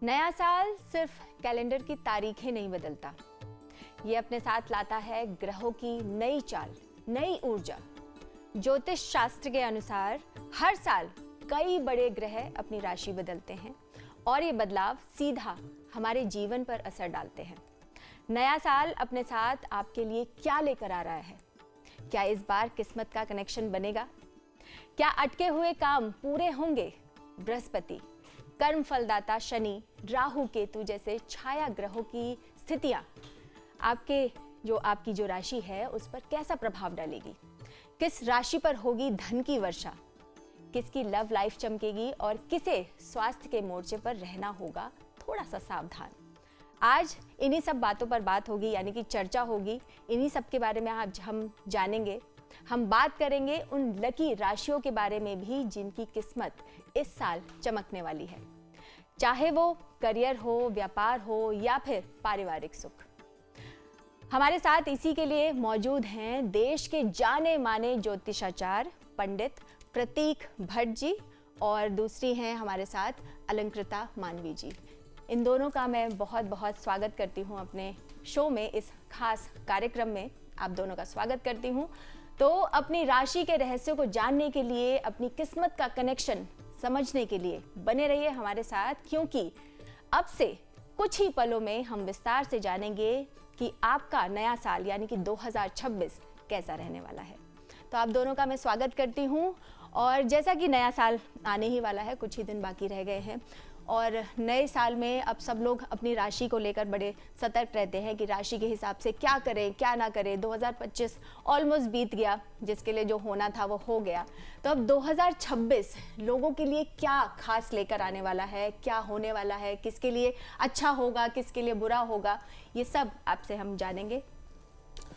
नया साल सिर्फ कैलेंडर की तारीखें नहीं बदलता, ये अपने साथ लाता है ग्रहों की नई चाल, नई ऊर्जा। ज्योतिष शास्त्र के अनुसार हर साल कई बड़े ग्रह अपनी राशि बदलते हैं और ये बदलाव सीधा हमारे जीवन पर असर डालते हैं। नया साल अपने साथ आपके लिए क्या लेकर आ रहा है? क्या इस बार किस्मत का कनेक्शन बनेगा? क्या अटके हुए काम पूरे होंगे? बृहस्पति, कर्म फलदाता शनि, राहु केतु जैसे छाया ग्रहों की स्थितियां आपकी जो राशि है उस पर कैसा प्रभाव डालेगी? किस राशि पर होगी धन की वर्षा? किसकी लव लाइफ चमकेगी और किसे स्वास्थ्य के मोर्चे पर रहना होगा थोड़ा सा सावधान? आज इन्हीं सब बातों पर बात होगी, यानी कि चर्चा होगी। इन्हीं सब के बारे में आज हम जानेंगे। हम बात करेंगे उन लकी राशियों के बारे में भी जिनकी किस्मत इस साल चमकने वाली है, चाहे वो करियर हो, व्यापार हो या फिर पारिवारिक सुख। हमारे साथ इसी के लिए मौजूद हैं देश के जाने माने ज्योतिषाचार्य पंडित प्रतीक भट्ट जी और दूसरी हैं हमारे साथ अलंकृता मानवी जी। इन दोनों का मैं बहुत बहुत स्वागत करती हूं अपने शो में, इस खास कार्यक्रम में आप दोनों का स्वागत करती हूं। तो अपनी राशि के रहस्यों को जानने के लिए, अपनी किस्मत का कनेक्शन समझने के लिए बने रहिए हमारे साथ, क्योंकि अब से कुछ ही पलों में हम विस्तार से जानेंगे कि आपका नया साल यानी कि 2026 कैसा रहने वाला है। तो आप दोनों का मैं स्वागत करती हूं। और जैसा कि नया साल आने ही वाला है, कुछ ही दिन बाकी रह गए हैं और नए साल में अब सब लोग अपनी राशि को लेकर बड़े सतर्क रहते हैं कि राशि के हिसाब से क्या करें क्या ना करें। 2025 ऑलमोस्ट बीत गया, जिसके लिए जो होना था वो हो गया। तो अब 2026 लोगों के लिए क्या खास लेकर आने वाला है, क्या होने वाला है, किसके लिए अच्छा होगा, किसके लिए बुरा होगा, ये सब आपसे हम जानेंगे।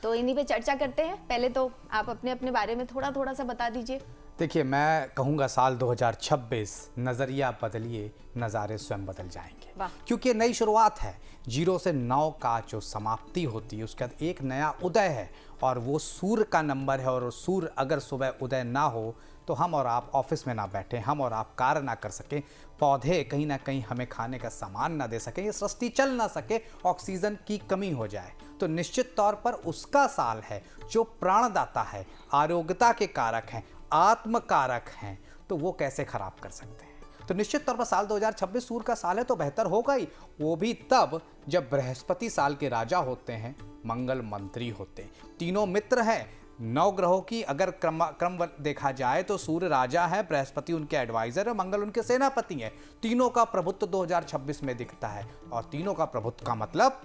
तो इन्हीं पे चर्चा करते हैं। पहले तो आप अपने अपने बारे में थोड़ा सा बता दीजिए। देखिए, मैं कहूँगा साल 2026 नज़रिया बदलिए, नज़ारे स्वयं बदल जाएंगे, क्योंकि नई शुरुआत है। 0 से 9 का जो समाप्ति होती है उसके बाद एक नया उदय है और वो सूर्य का नंबर है। और सूर्य अगर सुबह उदय ना हो तो हम और आप ऑफिस में ना बैठें, हम और आप कार्य ना कर सकें, पौधे कहीं ना कहीं हमें खाने का सामान ना दे सकें, ये सृष्टि चल ना सके, ऑक्सीजन की कमी हो जाए। तो निश्चित तौर पर उसका साल है जो प्राणदाता है, आरोग्यता के कारक हैं, आत्मकारक हैं, तो वो कैसे खराब कर सकते हैं। तो निश्चित तौर पर साल 2026 सूर्य का साल है तो बेहतर होगा ही। वो भी तब जब बृहस्पति साल के राजा होते हैं, मंगल मंत्री होते हैं, तीनों मित्र हैं। 9 ग्रहों की अगर क्रम देखा जाए तो सूर्य राजा है, बृहस्पति उनके एडवाइजर है, मंगल उनके सेनापति हैं। तीनों का प्रभुत्व 2026 में दिखता है और तीनों का प्रभुत्व का मतलब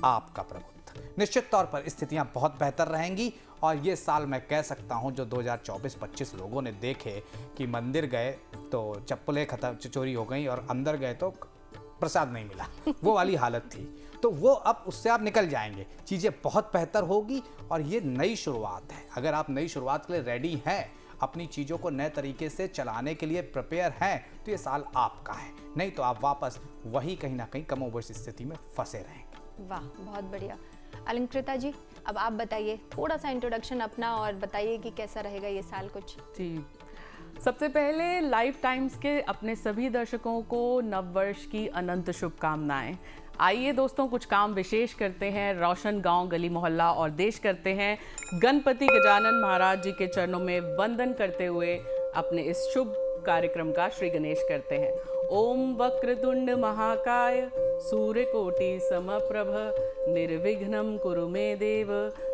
आपका प्रभुत्व। निश्चित तौर पर स्थितियां बहुत बेहतर रहेंगी और ये साल मैं कह सकता हूं जो 2024-25 लोगों ने देखे कि मंदिर गए तो चप्पलें चोरी हो गई और अंदर गए तो प्रसाद नहीं मिला, वो वाली हालत थी। तो वो अब उससे आप निकल जाएंगे, चीज़ें बहुत बेहतर होगी और ये नई शुरुआत है। अगर आप नई शुरुआत के लिए रेडी हैं, अपनी चीज़ों को नए तरीके से चलाने के लिए प्रिपेयर हैं, तो ये साल आपका है। नहीं तो आप वापस वही कहीं ना कहीं कमोबेश स्थिति में फंसे रहेंगे। वाह, बहुत बढ़िया। अलंकृता जी, अब आप बताइए थोड़ा सा इंट्रोडक्शन अपना और बताइए कि कैसा रहेगा ये साल कुछ। जी, सबसे पहले लाइफ टाइम्स के अपने सभी दर्शकों को नववर्ष की अनंत शुभकामनाएं। आइए दोस्तों, कुछ काम विशेष करते हैं, रोशन गांव, गली मोहल्ला और देश करते हैं गणपति गजानन महाराज जी के चरणों में वंदन करते हुए अपने इस शुभ कार्यक्रम का श्री गणेश करते हैं। ओम वक्रतुंड महाकाय सूर्यकोटि समप्रभ निर्विघ्नं कुरु मे देव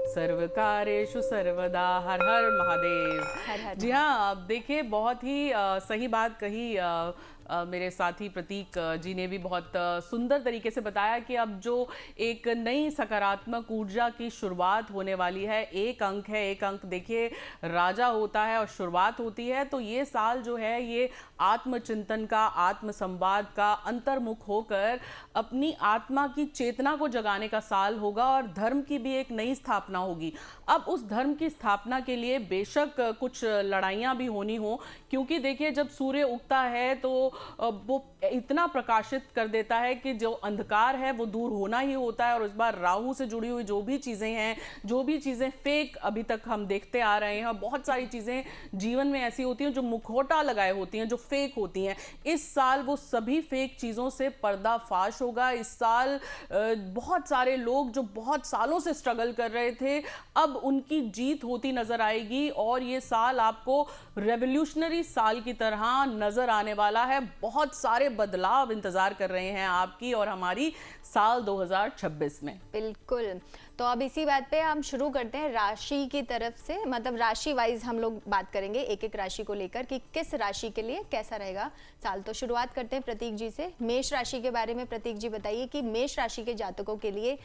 सर्वकार्येषु सर्वदा। हर हर महादेव। जी हाँ, अब देखिए, बहुत ही सही बात कही मेरे साथी प्रतीक जी ने भी बहुत सुंदर तरीके से बताया कि अब जो एक नई सकारात्मक ऊर्जा की शुरुआत होने वाली है। एक अंक है, एक अंक देखिए राजा होता है और शुरुआत होती है। तो ये साल जो है ये आत्मचिंतन का, आत्मसंवाद का, अंतर्मुख होकर अपनी आत्मा की चेतना को जगाने का साल होगा और धर्म की भी एक नई स्थापना होगी। अब उस धर्म की स्थापना के लिए बेशक कुछ लड़ाइयाँ भी होनी हो, क्योंकि देखिए जब सूर्य उगता है तो वो इतना प्रकाशित कर देता है कि जो अंधकार है वो दूर होना ही होता है। और इस बार राहु से जुड़ी हुई जो भी चीज़ें हैं, जो भी चीज़ें फेक अभी तक हम देखते आ रहे हैं, बहुत सारी चीज़ें जीवन में ऐसी होती हैं जो मुखौटा लगाए होती हैं, जो फेक होती हैं, इस साल वो सभी फेक चीज़ों से पर्दाफाश होगा। इस साल बहुत सारे लोग जो बहुत सालों से स्ट्रगल कर रहे थे, अब उनकी जीत होती नजर आएगी। और ये साल आपको रेवोल्यूशनरी साल की तरह नजर आने वाला है। बहुत सारे बदलाव इंतजार कर रहे हैं आपकी और हमारी साल 2026 में। बिल्कुल। तो अब इसी बात पे हम शुरू करते हैं राशि की तरफ से, मतलब राशि वाइज हम लोग बात करेंगे एक एक राशि को लेकर कि किस राशि के लिए कैसा रहेगा साल। तो शुरुआत करते हैं प्रतीक जी से। मेष राशि के बारे में प्रतीक जी बताइए कि मेष राशि के जातकों के लिए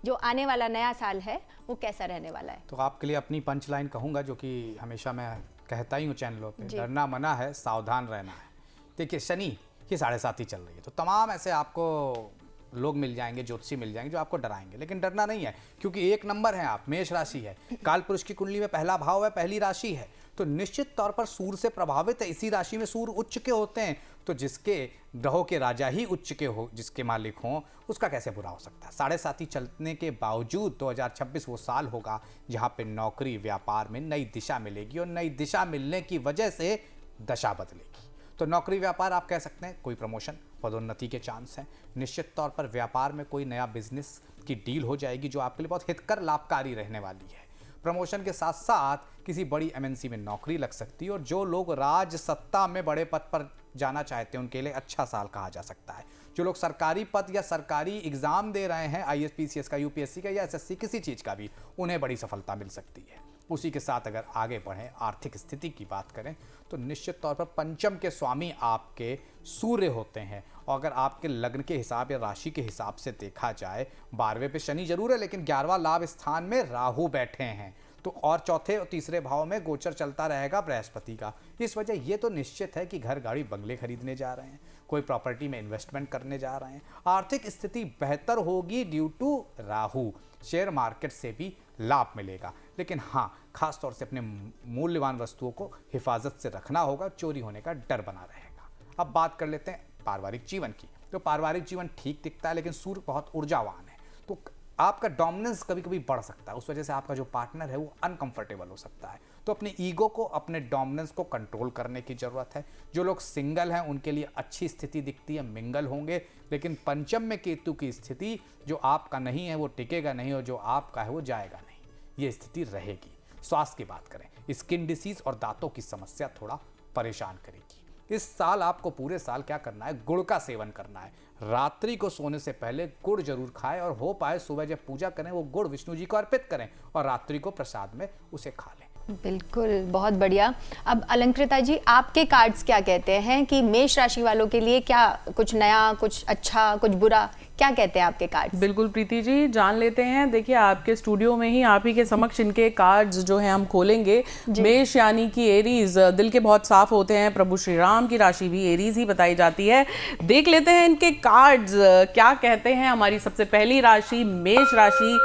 जो आने वाला नया साल है वो कैसा रहने वाला है। तो आपके लिए अपनी पंच लाइन कहूँगा, जो कि हमेशा मैं कहता ही हूँ चैनलों पे, डरना मना है, सावधान रहना है। देखिए, शनि की 7.5 चल रही है, तो तमाम ऐसे आपको लोग मिल जाएंगे, ज्योतिषी मिल जाएंगे जो आपको डराएंगे, लेकिन डरना नहीं है, क्योंकि 1 नंबर है आप, मेष राशि है, काल पुरुष की कुंडली में पहला भाव है, पहली राशि है, तो निश्चित तौर पर सूर्य से प्रभावित है। इसी राशि में सूर्य उच्च के होते हैं, तो जिसके ग्रहों के राजा ही उच्च के हो, जिसके मालिक हों, उसका कैसे बुरा हो सकता है। 7.5 चलने के बावजूद 2026 वो साल होगा जहाँ पे नौकरी व्यापार में नई दिशा मिलेगी, और नई दिशा मिलने की वजह से दशा बदलेगी। तो नौकरी व्यापार आप कह सकते हैं, कोई प्रमोशन पदोन्नति के चांस हैं। निश्चित तौर पर व्यापार में कोई नया बिजनेस की डील हो जाएगी जो आपके लिए बहुत हितकर लाभकारी रहने वाली है। प्रमोशन के साथ साथ किसी बड़ी एमएनसी में नौकरी लग सकती है, और जो लोग राज सत्ता में बड़े पद पर जाना चाहते हैं उनके लिए अच्छा साल कहा जा सकता है। जो लोग सरकारी पद या सरकारी एग्जाम दे रहे हैं, आईएएस पीसीएस का, यूपीएससी का या एसएससी किसी चीज़ का भी, उन्हें बड़ी सफलता मिल सकती है। उसी के साथ अगर आगे बढ़ें, आर्थिक स्थिति की बात करें, तो निश्चित तौर पर पंचम के स्वामी आपके सूर्य होते हैं, और अगर आपके लग्न के हिसाब या राशि के हिसाब से देखा जाए, 12वें पे शनि जरूर है, लेकिन 11वां लाभ स्थान में राहु बैठे हैं, तो और चौथे और तीसरे भाव में गोचर चलता रहेगा बृहस्पति का। इस वजह ये तो निश्चित है कि घर गाड़ी बंगले खरीदने जा रहे हैं, कोई प्रॉपर्टी में इन्वेस्टमेंट करने जा रहे हैं, आर्थिक स्थिति बेहतर होगी due to Rahu. Share market से भी लाभ मिलेगा, लेकिन हाँ, खास तौर से अपने मूल्यवान वस्तुओं को हिफाजत से रखना होगा, चोरी होने का डर बना रहेगा। अब बात कर लेते हैं पारिवारिक जीवन की। तो पारिवारिक जीवन ठीक दिखता है, लेकिन सूर्य बहुत ऊर्जावान है, तो आपका डोमिनेंस कभी कभी बढ़ सकता है। उस वजह से आपका जो पार्टनर है वो अनकंफर्टेबल हो सकता है, तो अपने ईगो को, अपने डोमिनेंस को कंट्रोल करने की ज़रूरत है। जो लोग सिंगल हैं उनके लिए अच्छी स्थिति दिखती है, मिंगल होंगे, लेकिन पंचम में केतु की स्थिति, जो आपका नहीं है वो टिकेगा नहीं, और जो आपका है वो जाएगा नहीं, ये स्थिति रहेगी। स्वास्थ्य की बात करें, स्किन डिसीज और दांतों की समस्या थोड़ा परेशान करेगी। इस साल आपको पूरे साल क्या करना है, गुड़ का सेवन करना है। रात्रि को सोने से पहले गुड़ जरूर खाएं, और हो पाए सुबह जब पूजा करें वो गुड़ विष्णु जी को अर्पित करें, और रात्रि को प्रसाद में उसे खा लें। बिल्कुल, बहुत बढ़िया। अब अलंकृता जी, आपके कार्ड्स क्या कहते हैं कि मेष राशि वालों के लिए क्या कुछ नया, कुछ अच्छा, कुछ बुरा, क्या कहते हैं आपके कार्ड्स? बिल्कुल प्रीति जी, जान लेते हैं। देखिए, आपके स्टूडियो में ही आप ही के समक्ष इनके कार्ड्स जो हैं हम खोलेंगे। मेष यानी कि एरीज, दिल के बहुत साफ होते हैं, प्रभु श्री राम की राशि भी एरीज ही बताई जाती है। देख लेते हैं इनके कार्ड्स क्या कहते हैं। हमारी सबसे पहली राशि मेष राशि।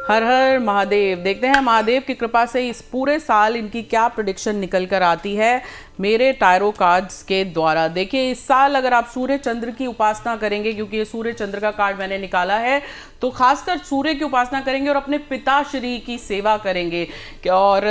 हर हर महादेव। देखते हैं महादेव की कृपा से इस पूरे साल इनकी क्या प्रेडिक्शन निकल कर आती है मेरे टायरो कार्ड्स के द्वारा। देखिए, इस साल अगर आप सूर्य चंद्र की उपासना करेंगे, क्योंकि ये सूर्य चंद्र का कार्ड मैंने निकाला है, तो खासकर सूर्य की उपासना करेंगे और अपने पिताश्री की सेवा करेंगे। और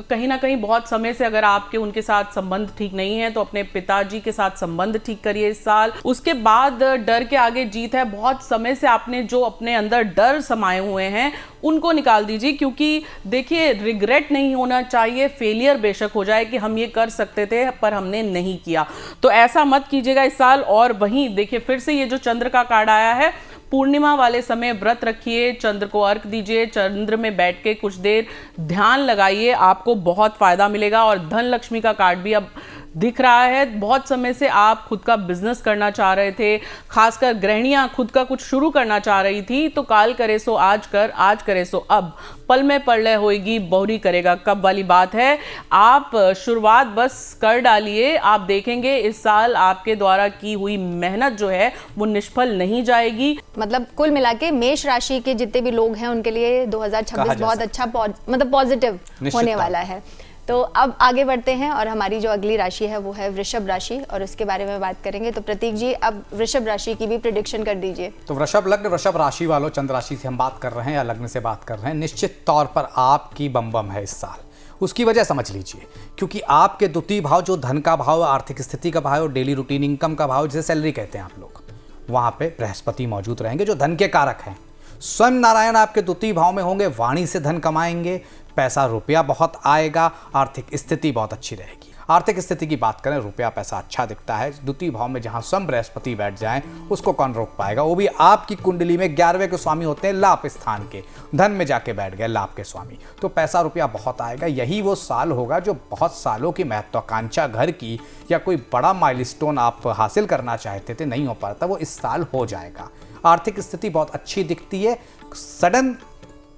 कहीं ना कहीं बहुत समय से अगर आपके उनके साथ संबंध ठीक नहीं है, तो अपने पिताजी के साथ संबंध ठीक करिए इस साल। उसके बाद डर के आगे जीत है। बहुत समय से आपने जो अपने अंदर डर समाये हुए हैं उनको निकाल दीजिए, क्योंकि देखिए, रिग्रेट नहीं होना चाहिए। फेलियर बेशक हो जाए कि हम ये कर सकते थे पर हमने नहीं किया, तो ऐसा मत कीजिएगा इस साल। और वहीं देखिए, फिर से ये जो चंद्र का कार्ड आया है, पूर्णिमा वाले समय व्रत रखिए, चंद्र को अर्घ दीजिए, चंद्र में बैठ के कुछ देर ध्यान लगाइए, आपको बहुत फायदा मिलेगा। और धन लक्ष्मी का कार्ड भी अब दिख रहा है। बहुत समय से आप खुद का बिजनेस करना चाह रहे थे, खासकर गृहिणियां खुद का कुछ शुरू करना चाह रही थी, तो काल करे सो आज कर, आज करे सो अब, पल में प्रलय होएगी बहुरी करेगा कब वाली बात है। आप शुरुआत बस कर डालिए, आप देखेंगे इस साल आपके द्वारा की हुई मेहनत जो है वो निष्फल नहीं जाएगी। मतलब कुल मिला के मेष राशि के जितने भी लोग हैं उनके लिए 2026 बहुत अच्छा, मतलब पॉजिटिव होने वाला है। तो अब आगे बढ़ते हैं और हमारी जो अगली राशि है वो है वृषभ राशि, और उसके बारे में बात करेंगे। तो प्रतीक जी, अब वृषभ राशि की भी प्रेडिक्शन कर दीजिए। तो वृषभ लग्न, वृषभ राशि वालों, चंद्र राशि से हम बात कर रहे हैं या लग्न से बात कर रहे हैं, निश्चित तौर पर आपकी बम है इस साल। उसकी वजह समझ लीजिए, क्योंकि आपके द्वितीय भाव जो धन का भाव, आर्थिक स्थिति का भाव और डेली रूटीन इनकम का भाव, जिसे सैलरी कहते हैं आप लोग, वहां पे बृहस्पति मौजूद रहेंगे जो धन के कारक हैं। स्वयं नारायण आपके द्वितीय भाव में होंगे, वाणी से धन कमाएंगे, पैसा रुपया बहुत आएगा, आर्थिक स्थिति बहुत अच्छी रहेगी। आर्थिक स्थिति की बात करें, रुपया पैसा अच्छा दिखता है। द्वितीय भाव में जहां स्वयं बृहस्पति बैठ जाएं, उसको कौन रोक पाएगा? वो भी आपकी कुंडली में 11वें के स्वामी होते हैं लाभ स्थान के, धन में जाके बैठ गए लाभ के स्वामी, तो पैसा रुपया बहुत आएगा। यही वो साल होगा जो बहुत सालों की महत्वाकांक्षा घर की या कोई बड़ा माइलस्टोन आप हासिल करना चाहते थे, नहीं हो पाता, वो इस साल हो जाएगा। आर्थिक स्थिति बहुत अच्छी दिखती है, सडन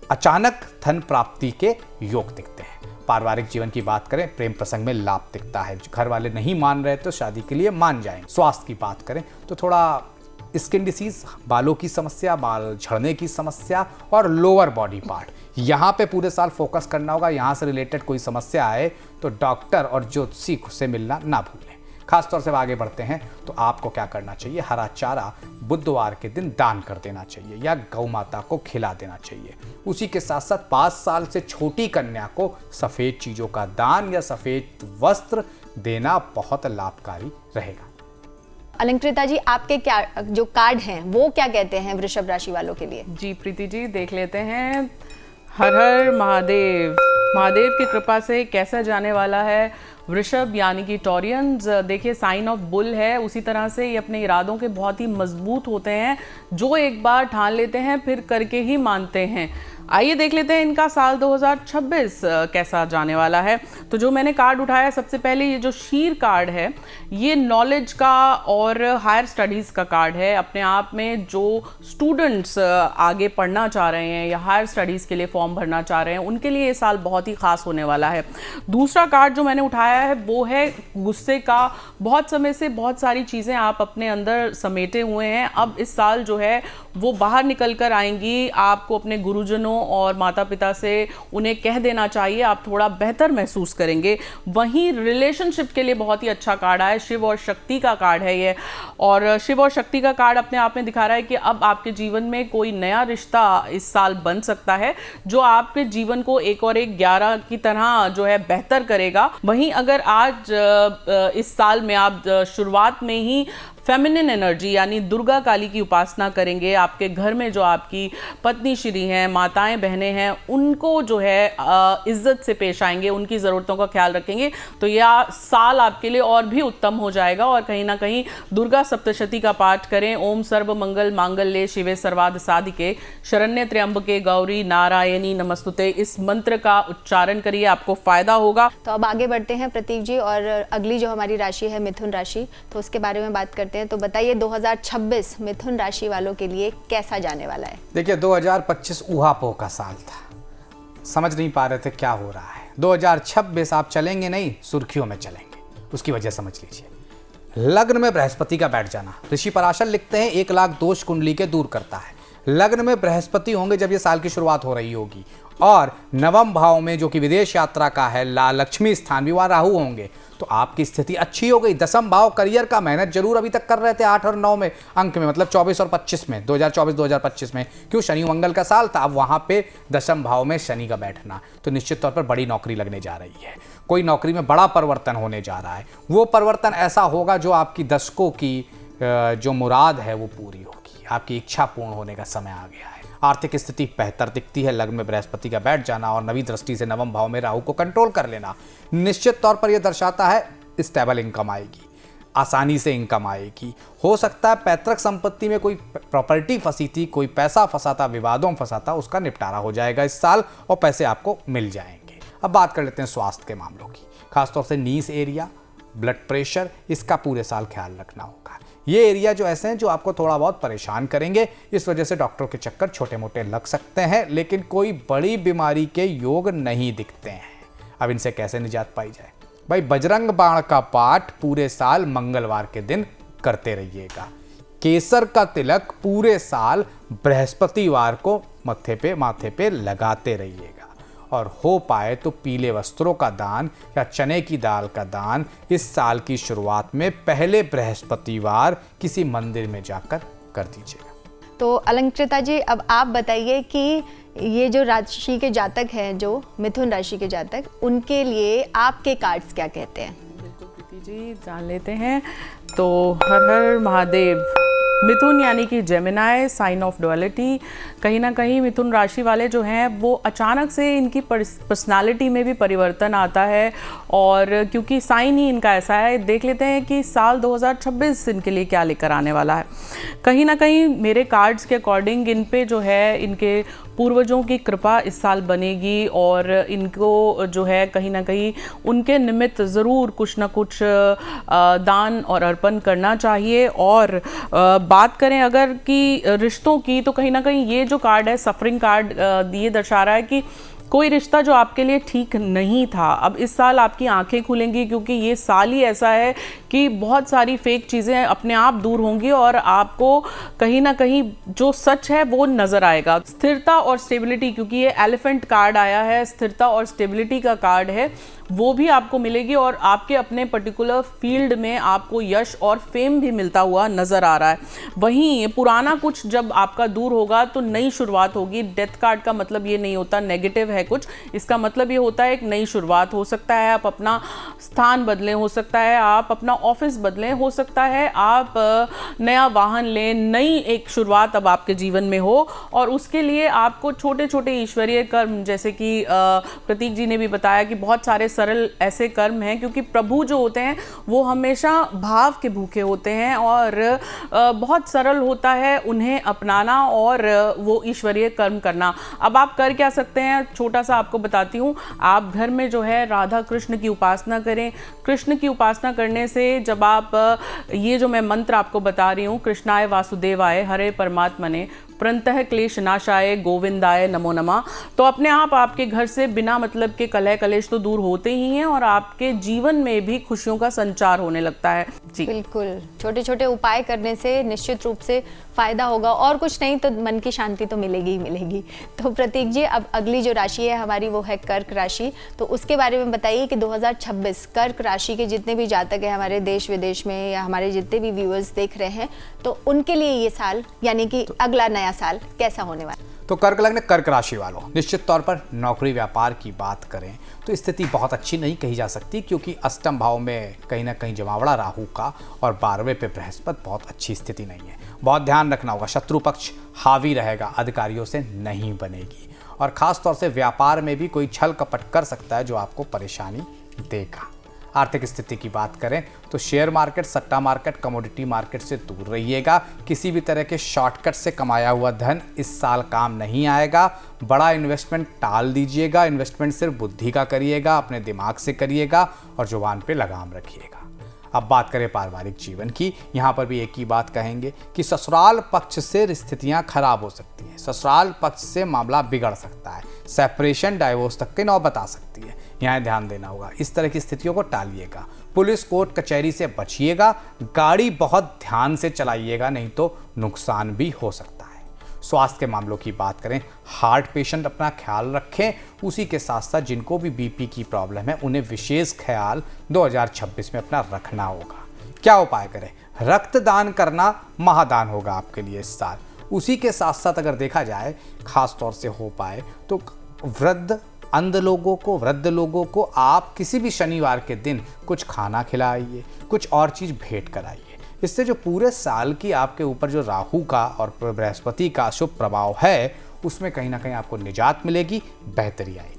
अचानक धन प्राप्ति के योग दिखते हैं। पारिवारिक जीवन की बात करें, प्रेम प्रसंग में लाभ दिखता है। घर वाले नहीं मान रहे तो शादी के लिए मान जाएंगे। स्वास्थ्य की बात करें तो थोड़ा स्किन डिसीज, बालों की समस्या, बाल झड़ने की समस्या और लोअर बॉडी पार्ट, यहाँ पे पूरे साल फोकस करना होगा। यहाँ से रिलेटेड कोई समस्या आए तो डॉक्टर और ज्योतिषी से मिलना ना भूलें। खासतौर से आगे बढ़ते हैं तो आपको क्या करना चाहिए? हरा चारा बुधवार के दिन दान कर देना चाहिए या गौ माता को खिला देना चाहिए। उसी के साथ साथ 5 साल से छोटी कन्या को सफ़ेद चीज़ों का दान या सफ़ेद वस्त्र देना बहुत लाभकारी रहेगा। अलंकृता जी, आपके क्या जो कार्ड हैं वो क्या कहते हैं वृषभ राशि वालों के लिए? जी प्रीति जी, देख लेते हैं। हर हर महादेव, महादेव की कृपा से कैसा जाने वाला है वृषभ यानी कि टॉरियंस। देखिए, साइन ऑफ बुल है, उसी तरह से ये अपने इरादों के बहुत ही मजबूत होते हैं, जो एक बार ठान लेते हैं फिर करके ही मानते हैं। आइए देख लेते हैं इनका साल 2026 कैसा जाने वाला है। तो जो मैंने कार्ड उठाया, सबसे पहले ये जो शीर कार्ड है, ये नॉलेज का और हायर स्टडीज़ का कार्ड है। अपने आप में जो स्टूडेंट्स आगे पढ़ना चाह रहे हैं या हायर स्टडीज़ के लिए फॉर्म भरना चाह रहे हैं, उनके लिए ये साल बहुत ही खास होने वाला है। दूसरा कार्ड जो मैंने उठाया है वो है गुस्से का। बहुत समय से बहुत सारी चीज़ें आप अपने अंदर समेटे हुए हैं, अब इस साल जो है वो बाहर निकल कर आएंगी। आपको अपने गुरुजनों और माता पिता से उन्हें कह देना चाहिए, आप थोड़ा बेहतर महसूस करेंगे। वहीं रिलेशनशिप के लिए बहुत ही अच्छा कार्ड आया, शिव और शक्ति का कार्ड है ये, और शिव और शक्ति का कार्ड अपने आप में दिखा रहा है कि अब आपके जीवन में कोई नया रिश्ता इस साल बन सकता है, जो आपके जीवन को एक और एक 11 की तरह जो है बेहतर करेगा। वहीं अगर आज इस साल में आप शुरुआत में ही फेमिनिन एनर्जी यानी दुर्गा काली की उपासना करेंगे, आपके घर में जो आपकी पत्नी श्री हैं, माताएं बहनें हैं, उनको जो है इज्जत से पेश आएंगे, उनकी ज़रूरतों का ख्याल रखेंगे, तो यह साल आपके लिए और भी उत्तम हो जाएगा। और कहीं ना कहीं दुर्गा सप्तशती का पाठ करें। ओम सर्व मंगल मांगल्ये शिवे सर्वार्थ साधिके शरण्य त्र्यंबके गौरी नारायणी नमस्तुते, इस मंत्र का उच्चारण करिए, आपको फायदा होगा। तो अब आगे बढ़ते हैं प्रतीक जी, और अगली जो हमारी राशि है मिथुन राशि, तो उसके बारे में बात करते हैं। तो बताइए 2026 मिथुन राशि वालों के लिए कैसा जाने वाला है? देखिए, 2025 ऊहापोह का साल था, समझ नहीं पा रहे थे क्या हो रहा है। 2026 आप चलेंगे नहीं, सुर्खियों में चलेंगे। उसकी वजह समझ लीजिए। लग्न में बृहस्पति का बैठ जाना, ऋषि पराशर लिखते हैं 1 लाख दोष कुंडली के दूर करता है। लग्न में बृहस्पति होंगे जब ये साल की शुरुआत हो रही होगी, और नवम भाव में जो कि विदेश यात्रा का है, लक्ष्मी स्थान भी, वहाँ राहु होंगे, तो आपकी स्थिति अच्छी हो गई। 10th भाव करियर का मेहनत जरूर अभी तक कर रहे थे 8 और 9 में अंक में, मतलब 24 और 25 में, 2024-2025 में, क्यों? शनि मंगल का साल था। अब वहाँ पे 10th भाव में शनि का बैठना, तो निश्चित तौर पर बड़ी नौकरी लगने जा रही है। कोई नौकरी में बड़ा परिवर्तन होने जा रहा है। वो परिवर्तन ऐसा होगा जो आपकी दशकों की जो मुराद है वो पूरी होगी, आपकी इच्छा पूर्ण होने का समय आ गया है। आर्थिक स्थिति बेहतर दिखती है। लग्न में बृहस्पति का बैठ जाना और नवी दृष्टि से नवम भाव में राहु को कंट्रोल कर लेना निश्चित तौर पर यह दर्शाता है स्टेबल इनकम आएगी, आसानी से इनकम आएगी। हो सकता है पैतृक संपत्ति में कोई प्रॉपर्टी फंसी थी, कोई पैसा फंसा था, विवादों में फंसा था, उसका निपटारा हो जाएगा इस साल और पैसे आपको मिल जाएंगे। अब बात कर लेते हैं स्वास्थ्य के मामलों की। खासतौर से नीस एरिया, ब्लड प्रेशर, इसका पूरे साल ख्याल रखना होगा। ये एरिया जो ऐसे हैं जो आपको थोड़ा बहुत परेशान करेंगे, इस वजह से डॉक्टरों के चक्कर छोटे मोटे लग सकते हैं, लेकिन कोई बड़ी बीमारी के योग नहीं दिखते हैं। अब इनसे कैसे निजात पाई जाए? भाई, बजरंग बाण का पाठ पूरे साल मंगलवार के दिन करते रहिएगा। केसर का तिलक पूरे साल बृहस्पतिवार को माथे पे लगाते रहिएगा। और हो पाए तो पीले वस्त्रों का दान या चने की दाल का दान इस साल की शुरुआत में पहले बृहस्पतिवार किसी मंदिर में जाकर कर दीजिएगा। तो अलंकृता जी, अब आप बताइए कि ये जो राशि के जातक हैं, जो मिथुन राशि के जातक, उनके लिए आपके कार्ड्स क्या कहते हैं? बिल्कुल प्रीति जी, जान लेते हैं। तो हर हर महादेव। मिथुन यानी कि जेमिनाई, साइन ऑफ डुअलिटी। कहीं ना कहीं मिथुन राशि वाले जो हैं वो अचानक से इनकी पर्सनालिटी में भी परिवर्तन आता है, और क्योंकि साइन ही इनका ऐसा है, देख लेते हैं कि साल 2026 इनके लिए क्या लेकर आने वाला है। कहीं ना कहीं मेरे कार्ड्स के अकॉर्डिंग इन पे जो है इनके पूर्वजों की कृपा इस साल बनेगी, और इनको जो है कहीं ना कहीं उनके निमित्त ज़रूर कुछ ना कुछ दान और अर्पण करना चाहिए। और बात करें अगर कि रिश्तों की, तो कहीं ना कहीं ये जो कार्ड है, सफरिंग कार्ड, ये दर्शा रहा है कि कोई रिश्ता जो आपके लिए ठीक नहीं था, अब इस साल आपकी आंखें खुलेंगी, क्योंकि ये साल ही ऐसा है कि बहुत सारी फेक चीज़ें अपने आप दूर होंगी और आपको कहीं ना कहीं जो सच है वो नज़र आएगा। स्थिरता और स्टेबिलिटी, क्योंकि ये एलिफेंट कार्ड आया है, स्थिरता और स्टेबिलिटी का कार्ड है, वो भी आपको मिलेगी, और आपके अपने पर्टिकुलर फील्ड में आपको यश और फेम भी मिलता हुआ नज़र आ रहा है। वहीं पुराना कुछ जब आपका दूर होगा तो नई शुरुआत होगी। डेथ कार्ड का मतलब ये नहीं होता नेगेटिव है कुछ, इसका मतलब ये होता है एक नई शुरुआत। हो सकता है आप अपना स्थान बदलें, हो सकता है आप अपना ऑफिस बदलें, हो सकता है आप नया वाहन लें, नई एक शुरुआत अब आपके जीवन में हो, और उसके लिए आपको छोटे छोटे ईश्वरीय कर्म, जैसे कि प्रतीक जी ने भी बताया कि बहुत सारे सरल ऐसे कर्म हैं, क्योंकि प्रभु जो होते हैं वो हमेशा भाव के भूखे होते हैं, और बहुत सरल होता है उन्हें अपनाना और वो ईश्वरीय कर्म करना। अब आप कर क्या सकते हैं, छोटा सा आपको बताती हूँ। आप घर में जो है राधा कृष्ण की उपासना करें। कृष्ण की उपासना करने से जब आप ये जो मैं मंत्र आपको बता रही हूँ, कृष्णाय वासुदेवाय हरे परमात्मने प्रंतः क्लेश नाशाय गोविंदाय नमो नमः, तो अपने आप आपके घर से बिना मतलब के कलह कलेश तो दूर होते ही हैं, और आपके जीवन में भी खुशियों का संचार होने लगता है। जी बिल्कुल, छोटे छोटे उपाय करने से निश्चित रूप से फायदा होगा, और कुछ नहीं तो मन की शांति तो मिलेगी ही मिलेगी। तो प्रतीक जी, अब अगली जो राशि है हमारी वो है कर्क राशि। तो उसके बारे में बताइए कि 2026 कर्क राशि के जितने भी जातक हैं हमारे देश विदेश में, या हमारे जितने भी व्यूअर्स देख रहे हैं, तो उनके लिए ये साल यानी कि अगला नया साल कैसा होने वाला? तो कर्क लग्न कर्क राशि वालों, निश्चित तौर पर नौकरी व्यापार की बात करें तो स्थिति बहुत अच्छी नहीं कही जा सकती, क्योंकि अष्टम भाव में कहीं ना कहीं जमावड़ा राहु का और 12वें पे बृहस्पति, बहुत अच्छी स्थिति नहीं है। बहुत ध्यान रखना होगा, शत्रु पक्ष हावी रहेगा, अधिकारियों से नहीं बनेगी, और ख़ास तौर से व्यापार में भी कोई छल कपट कर सकता है जो आपको परेशानी देगा। आर्थिक स्थिति की बात करें तो शेयर मार्केट, सट्टा मार्केट, कमोडिटी मार्केट से दूर रहिएगा। किसी भी तरह के शॉर्टकट से कमाया हुआ धन इस साल काम नहीं आएगा। बड़ा इन्वेस्टमेंट टाल दीजिएगा। इन्वेस्टमेंट सिर्फ बुद्धि का करिएगा, अपने दिमाग से करिएगा, और जुबान पे लगाम रखिएगा। अब बात करें पारिवारिक जीवन की, यहाँ पर भी एक ही बात कहेंगे कि ससुराल पक्ष से स्थितियाँ खराब हो सकती हैं। ससुराल पक्ष से मामला बिगड़ सकता है, सेपरेशन, डाइवोर्स तक की नौबत आ सकती है। यहाँ ध्यान देना होगा, इस तरह की स्थितियों को टालिएगा। पुलिस कोर्ट कचहरी से बचिएगा। गाड़ी बहुत ध्यान से चलाइएगा, नहीं तो नुकसान भी हो सकता है। स्वास्थ्य के मामलों की बात करें, हार्ट पेशेंट अपना ख्याल रखें। उसी के साथ साथ जिनको भी बीपी की प्रॉब्लम है उन्हें विशेष ख्याल 2026 में अपना रखना होगा। क्या उपाय करें? रक्तदान करना महादान होगा आपके लिए इस साल। उसी के साथ साथ अगर देखा जाए, खास तौर से हो पाए तो वृद्ध लोगों को आप किसी भी शनिवार के दिन कुछ खाना खिलाइए, कुछ और चीज़ भेंट कराइए। इससे जो पूरे साल की आपके ऊपर जो राहु का और बृहस्पति का शुभ प्रभाव है, उसमें कहीं ना कहीं आपको निजात मिलेगी, बेहतरी आएगी।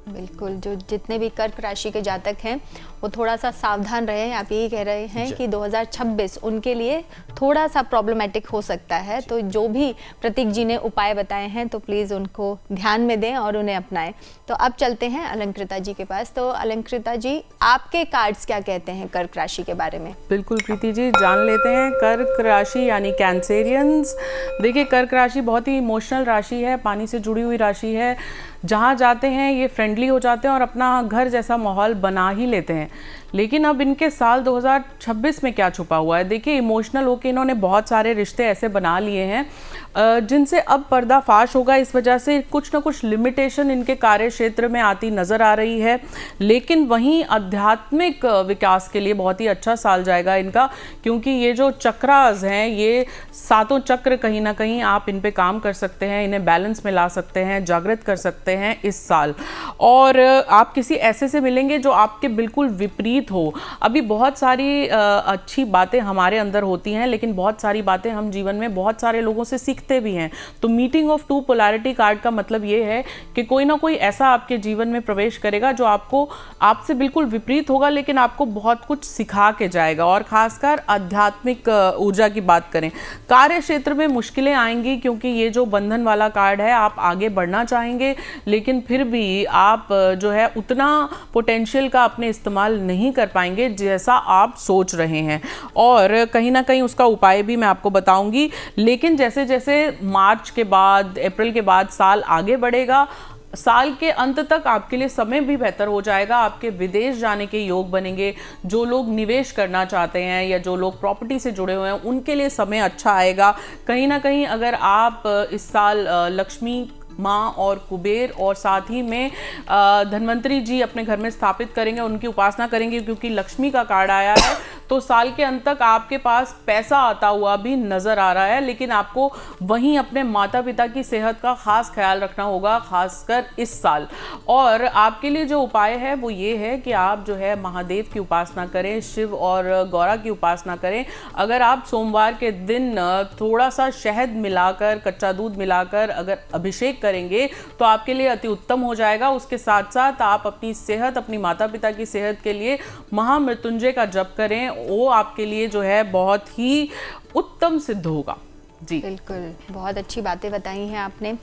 बिल्कुल, जो जितने भी कर्क राशि के जातक हैं वो थोड़ा सा सावधान रहें। आप यही कह रहे हैं कि 2026 उनके लिए थोड़ा सा प्रॉब्लमेटिक हो सकता है। तो जो भी प्रतीक जी ने उपाय बताए हैं तो प्लीज़ उनको ध्यान में दें और उन्हें अपनाएं। तो अब चलते हैं अलंकृता जी के पास। तो अलंकृता जी, आपके कार्ड्स क्या कहते हैं कर्क राशि के बारे में? बिल्कुल प्रीति जी, जान लेते हैं। कर्क राशि यानी कैंसेरियंस। देखिए, कर्क राशि बहुत ही इमोशनल राशि है, पानी से जुड़ी हुई राशि है। जहाँ जाते हैं ये फ्रेंडली हो जाते हैं और अपना घर जैसा माहौल बना ही लेते हैं। लेकिन अब इनके साल 2026 में क्या छुपा हुआ है? देखिए, इमोशनल होकर इन्होंने बहुत सारे रिश्ते ऐसे बना लिए हैं जिनसे अब पर्दाफाश होगा। इस वजह से कुछ ना कुछ लिमिटेशन इनके कार्य क्षेत्र में आती नजर आ रही है। लेकिन वहीं आध्यात्मिक विकास के लिए बहुत ही अच्छा साल जाएगा इनका, क्योंकि ये जो चक्रास हैं, ये सातों चक्र कहीं ना कहीं आप इन पे काम कर सकते हैं, इन्हें बैलेंस में ला सकते हैं, जागृत कर सकते हैं इस साल। और आप किसी ऐसे से मिलेंगे जो आपके बिल्कुल विपरीत हो। अभी बहुत सारी अच्छी बातें हमारे अंदर होती हैं, लेकिन बहुत सारी बातें हम जीवन में बहुत सारे लोगों से सीखते भी हैं। तो meeting of two polarity card का मतलब ये है कि कोई ना कोई ऐसा आपके जीवन में प्रवेश करेगा जो आपसे बिल्कुल विपरीत होगा, लेकिन आपको बहुत कुछ सिखा के जाएगा। और खासकर आध्यात्मिक ऊर्जा की बात करें, कार्य क्षेत्र में मुश्किलें आएंगी, क्योंकि ये जो बंधन वाला कार्ड है, आप आगे बढ़ना चाहेंगे लेकिन फिर भी आप जो है उतना पोटेंशियल का अपने इस्तेमाल नहीं कर पाएंगे जैसा आप सोच रहे हैं। और कहीं ना कहीं उसका उपाय भी मैं आपको बताऊंगी। लेकिन जैसे जैसे मार्च के बाद, अप्रैल के बाद साल आगे बढ़ेगा, साल के अंत तक आपके लिए समय भी बेहतर हो जाएगा। आपके विदेश जाने के योग बनेंगे। जो लोग निवेश करना चाहते हैं या जो लोग प्रॉपर्टी से जुड़े हुए हैं, उनके लिए समय अच्छा आएगा। कहीं ना कहीं अगर आप इस साल लक्ष्मी माँ और कुबेर और साथ ही में धन्वंतरी जी अपने घर में स्थापित करेंगे, उनकी उपासना करेंगे, क्योंकि लक्ष्मी का कार्ड आया है, तो साल के अंत तक आपके पास पैसा आता हुआ भी नजर आ रहा है। लेकिन आपको वहीं अपने माता पिता की सेहत का खास ख्याल रखना होगा, खासकर इस साल। और आपके लिए जो उपाय है वो ये है कि आप जो है महादेव की उपासना करें, शिव और गौरा की उपासना करें। अगर आप सोमवार के दिन थोड़ा सा शहद मिलाकर, कच्चा दूध मिलाकर अगर अभिषेक करेंगे तो आपके लिए अति उत्तम हो जाएगा। उसके साथ साथ आप अपनी सेहत, अपनी माता पिता की सेहत के लिए महामृत्युंजय का जप करें, वो आपके लिए जो है बहुत ही उत्तम सिद्ध होगा। जी बिल्कुल, बहुत अच्छी बातें बताई हैं आपने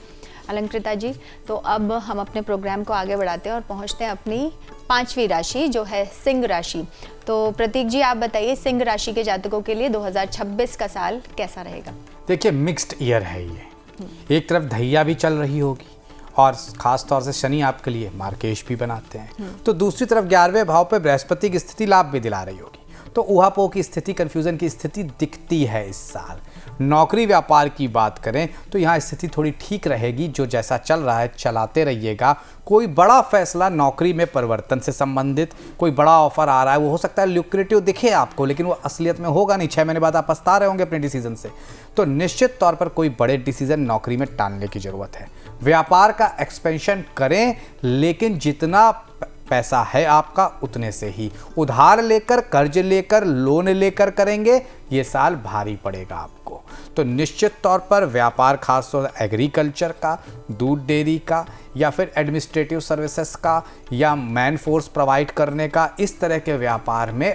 अलंकृता जी। तो अब हम अपने प्रोग्राम को आगे बढ़ाते हैं और पहुंचते हैं अपनी 5वीं राशि जो है सिंह राशि। तो प्रतीक जी, आप बताइए सिंह राशि के जातकों के लिए 2026 का साल कैसा रहेगा? देखिए, मिक्स्ड ईयर है ये। एक तरफ धैया भी चल रही होगी और खास तौर से शनि आपके लिए मार्केश भी बनाते हैं, तो दूसरी तरफ 11वें भाव पे बृहस्पति की स्थिति लाभ भी दिला रही होगी। तो ऊहापोह की स्थिति, कंफ्यूजन की स्थिति दिखती है इस साल। नौकरी व्यापार की बात करें तो यहाँ स्थिति थोड़ी ठीक रहेगी। जो जैसा चल रहा है चलाते रहिएगा। कोई बड़ा फैसला नौकरी में परिवर्तन से संबंधित, कोई बड़ा ऑफर आ रहा है, वो हो सकता है ल्यूक्रेटिव दिखे आपको, लेकिन वो असलियत में होगा नहीं। 6 महीने बाद आप पछता रहे होंगे अपने डिसीजन से। तो निश्चित तौर पर कोई बड़े डिसीजन नौकरी में टालने की जरूरत है। व्यापार का एक्सपेंशन करें, लेकिन जितना पैसा है आपका उतने से ही। उधार लेकर, कर्ज लेकर, लोन लेकर करेंगे, ये साल भारी पड़ेगा आपको। तो निश्चित तौर पर व्यापार, खास तौर से एग्रीकल्चर का, दूध डेयरी का, या फिर एडमिनिस्ट्रेटिव सर्विसेज का, या मैन फोर्स प्रोवाइड करने का, इस तरह के व्यापार में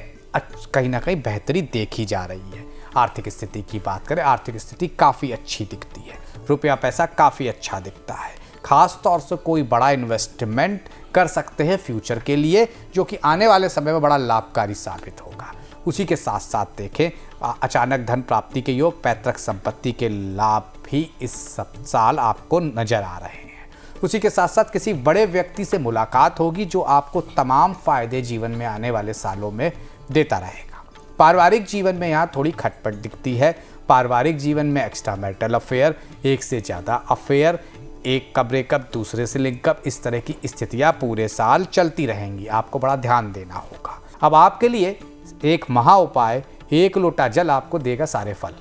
कहीं ना कहीं बेहतरी देखी जा रही है। आर्थिक स्थिति की बात करें, आर्थिक स्थिति काफ़ी अच्छी दिखती है। रुपया पैसा काफ़ी अच्छा दिखता है। खास तौर से कोई बड़ा इन्वेस्टमेंट कर सकते हैं फ्यूचर के लिए, जो कि आने वाले समय में बड़ा लाभकारी साबित होगा। उसी के साथ साथ देखें, अचानक धन प्राप्ति के योग, पैतृक संपत्ति के लाभ भी इस साल आपको नजर आ रहे हैं। उसी के साथ साथ किसी बड़े व्यक्ति से मुलाकात होगी जो आपको तमाम फायदे जीवन में आने वाले सालों में देता रहेगा। पारिवारिक जीवन में यहाँ थोड़ी खटपट दिखती है। पारिवारिक जीवन में एक्स्ट्रा मैरिटल अफेयर, एक से ज़्यादा अफेयर, एक का ब्रेकअप, दूसरे से लिंकअप, इस तरह की स्थितियाँ पूरे साल चलती रहेंगी। आपको बड़ा ध्यान देना होगा। अब आपके लिए एक महा उपाय, 1 लोटा जल आपको देगा सारे फल,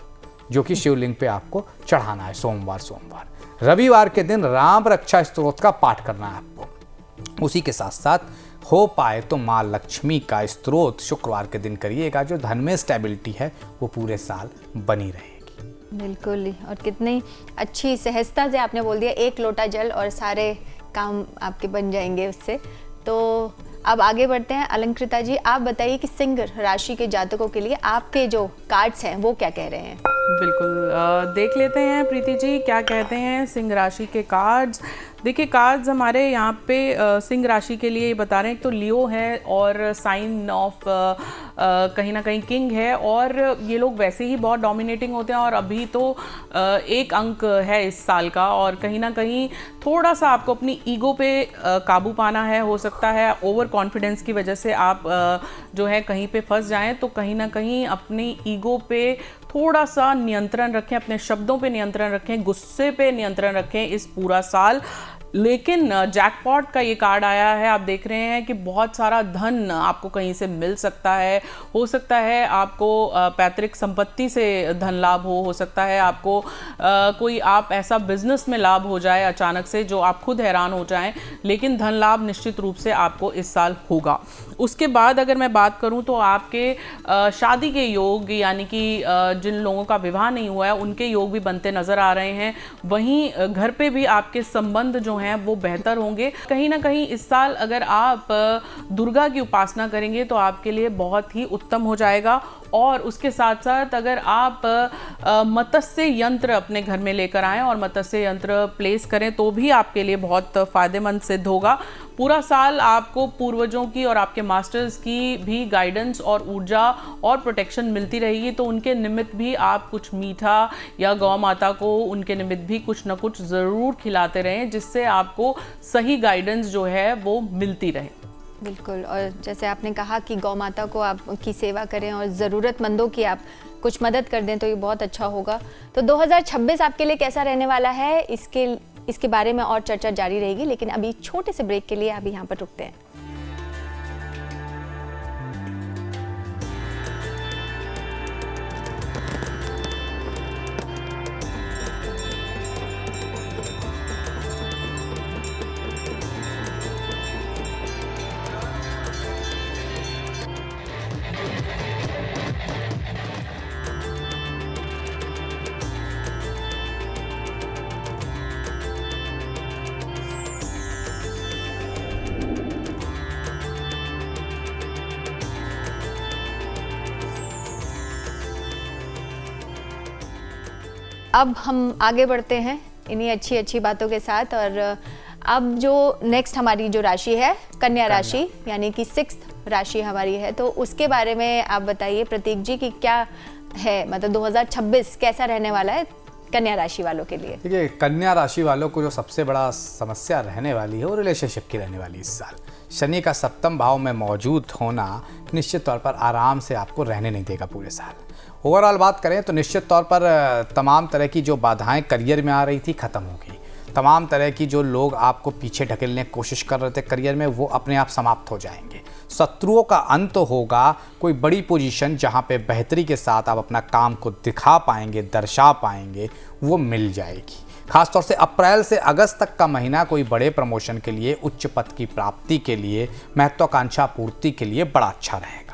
जो कि शिवलिंग पे आपको चढ़ाना है सोमवार। रविवार के दिन राम रक्षा स्तोत्र का पाठ करना है आपको। उसी के साथ साथ हो पाए तो माँ लक्ष्मी का स्तोत्र शुक्रवार के दिन करिएगा, जो धन में स्टेबिलिटी है वो पूरे साल बनी रहेगी। बिल्कुल, और कितनी अच्छी सहजता से आपने बोल दिया, 1 लोटा जल और सारे काम आपके बन जाएंगे उससे। तो अब आगे बढ़ते हैं। अलंकृता जी, आप बताइए कि सिंह राशि के जातकों के लिए आपके जो कार्ड्स हैं वो क्या कह रहे हैं? बिल्कुल, देख लेते हैं प्रीति जी क्या कहते हैं सिंह राशि के कार्ड्स। देखिए, कार्ड्स हमारे यहाँ पे सिंह राशि के लिए बता रहे हैं। तो लियो है और साइन ऑफ कहीं ना कहीं किंग है और ये लोग वैसे ही बहुत डोमिनेटिंग होते हैं और अभी तो एक अंक है इस साल का और कहीं ना कहीं थोड़ा सा आपको अपनी ईगो पे काबू पाना है। हो सकता है ओवर कॉन्फिडेंस की वजह से आप जो है कहीं पे फंस जाएं, तो कहीं ना कहीं अपनी ईगो पे थोड़ा सा नियंत्रण रखें, अपने शब्दों पे नियंत्रण रखें, गुस्से पे नियंत्रण रखें इस पूरा साल। लेकिन जैकपॉट का ये कार्ड आया है, आप देख रहे हैं कि बहुत सारा धन आपको कहीं से मिल सकता है। हो सकता है आपको पैतृक संपत्ति से धन लाभ हो सकता है आपको कोई आप ऐसा बिजनेस में लाभ हो जाए अचानक से जो आप खुद हैरान हो जाएं, लेकिन धन लाभ निश्चित रूप से आपको इस साल होगा। उसके बाद अगर मैं बात करूं तो आपके शादी के योग, यानी कि जिन लोगों का विवाह नहीं हुआ है उनके योग भी बनते नजर आ रहे हैं। वहीं घर पे भी आपके संबंध जो हैं वो बेहतर होंगे। कहीं ना कहीं इस साल अगर आप दुर्गा की उपासना करेंगे तो आपके लिए बहुत ही उत्तम हो जाएगा। और उसके साथ साथ अगर आप मत्स्य यंत्र अपने घर में लेकर आएँ और मत्स्य यंत्र प्लेस करें तो भी आपके लिए बहुत फायदेमंद सिद्ध होगा। पूरा साल आपको पूर्वजों की और आपके मास्टर्स की भी गाइडेंस और ऊर्जा और प्रोटेक्शन मिलती रहेगी, तो उनके निमित्त भी आप कुछ मीठा या गौ माता को उनके निमित्त भी कुछ ना कुछ ज़रूर खिलाते रहें, जिससे आपको सही गाइडेंस जो है वो मिलती रहे। बिल्कुल, और जैसे आपने कहा कि गौ माता को आप की सेवा करें और ज़रूरतमंदों की आप कुछ मदद कर दें तो ये बहुत अच्छा होगा। तो 2026 आपके लिए कैसा रहने वाला है, इसके बारे में और चर्चा जारी रहेगी, लेकिन अभी छोटे से ब्रेक के लिए अभी यहाँ पर रुकते हैं। अब हम आगे बढ़ते हैं इन्हीं अच्छी अच्छी बातों के साथ, और अब जो नेक्स्ट हमारी जो राशि है कन्या राशि, यानी कि 6th राशि हमारी है, तो उसके बारे में आप बताइए प्रतीक जी कि क्या है, मतलब 2026 कैसा रहने वाला है कन्या राशि वालों के लिए। देखिए, कन्या राशि वालों को जो सबसे बड़ा समस्या रहने वाली है वो रिलेशनशिप की रहने वाली है। इस साल शनि का 7वें भाव में मौजूद होना निश्चित तौर पर आराम से आपको रहने नहीं देगा पूरे साल। ओवरऑल बात करें तो निश्चित तौर पर तमाम तरह की जो बाधाएं करियर में आ रही थी ख़त्म होगी। तमाम तरह की जो लोग आपको पीछे ढकेलने की कोशिश कर रहे थे करियर में, वो अपने आप समाप्त हो जाएंगे। शत्रुओं का अंत होगा। कोई बड़ी पोजीशन जहां पे बेहतरी के साथ आप अपना काम को दिखा पाएंगे, दर्शा पाएंगे, वो मिल जाएगी। खासतौर से अप्रैल से अगस्त तक का महीना कोई बड़े प्रमोशन के लिए, उच्च पद की प्राप्ति के लिए, महत्वाकांक्षा पूर्ति के लिए बड़ा अच्छा रहेगा।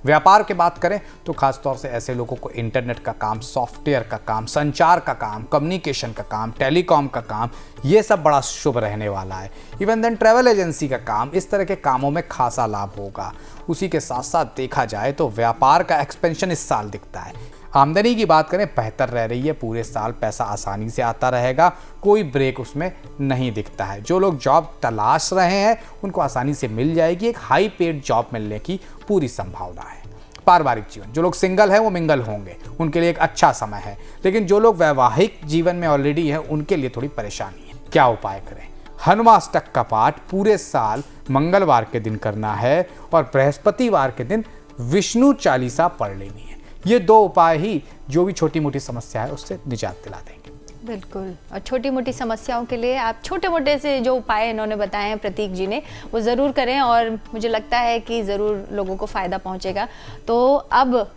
व्यापार की बात करें तो खासतौर से ऐसे लोगों को इंटरनेट का काम, सॉफ्टवेयर का काम, संचार का काम, कम्युनिकेशन का काम, टेलीकॉम का काम, ये सब बड़ा शुभ रहने वाला है। इवन देन ट्रैवल एजेंसी का काम, इस तरह के कामों में खासा लाभ होगा। उसी के साथ साथ देखा जाए तो व्यापार का एक्सपेंशन इस साल दिखता है। आमदनी की बात करें बेहतर रह रही है, पूरे साल पैसा आसानी से आता रहेगा, कोई ब्रेक उसमें नहीं दिखता है। जो लोग जॉब तलाश रहे हैं उनको आसानी से मिल जाएगी, एक हाई पेड जॉब मिलने की पूरी संभावना है। पारिवारिक जीवन, जो लोग सिंगल हैं वो मिंगल होंगे, उनके लिए एक अच्छा समय है। लेकिन जो लोग वैवाहिक जीवन में ऑलरेडी हैं उनके लिए थोड़ी परेशानी है। क्या उपाय करें? हनुमाष्टक का पाठ पूरे साल मंगलवार के दिन करना है और बृहस्पतिवार के दिन विष्णु चालीसा पढ़ लेनी है। ये दो उपाय ही जो भी छोटी मोटी समस्या है उससे निजात दिला देंगे। बिल्कुल, और छोटी मोटी समस्याओं के लिए आप छोटे मोटे से जो उपाय इन्होंने बताए हैं प्रतीक जी ने, वो ज़रूर करें और मुझे लगता है कि ज़रूर लोगों को फ़ायदा पहुंचेगा। तो अब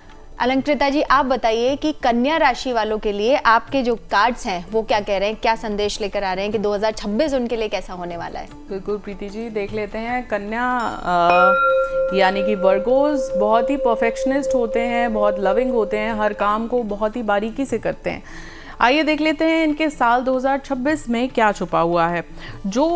अलंकृता जी आप बताइए कि कन्या राशि वालों के लिए आपके जो कार्ड्स हैं वो क्या कह रहे हैं, क्या संदेश लेकर आ रहे हैं कि 2026 उनके लिए कैसा होने वाला है। बिल्कुल प्रीति जी, देख लेते हैं। कन्या यानी कि वर्गोज बहुत ही परफेक्शनिस्ट होते हैं, बहुत लविंग होते हैं, हर काम को बहुत ही बारीकी से करते हैं। आइए देख लेते हैं इनके साल 2026 में क्या छुपा हुआ है। जो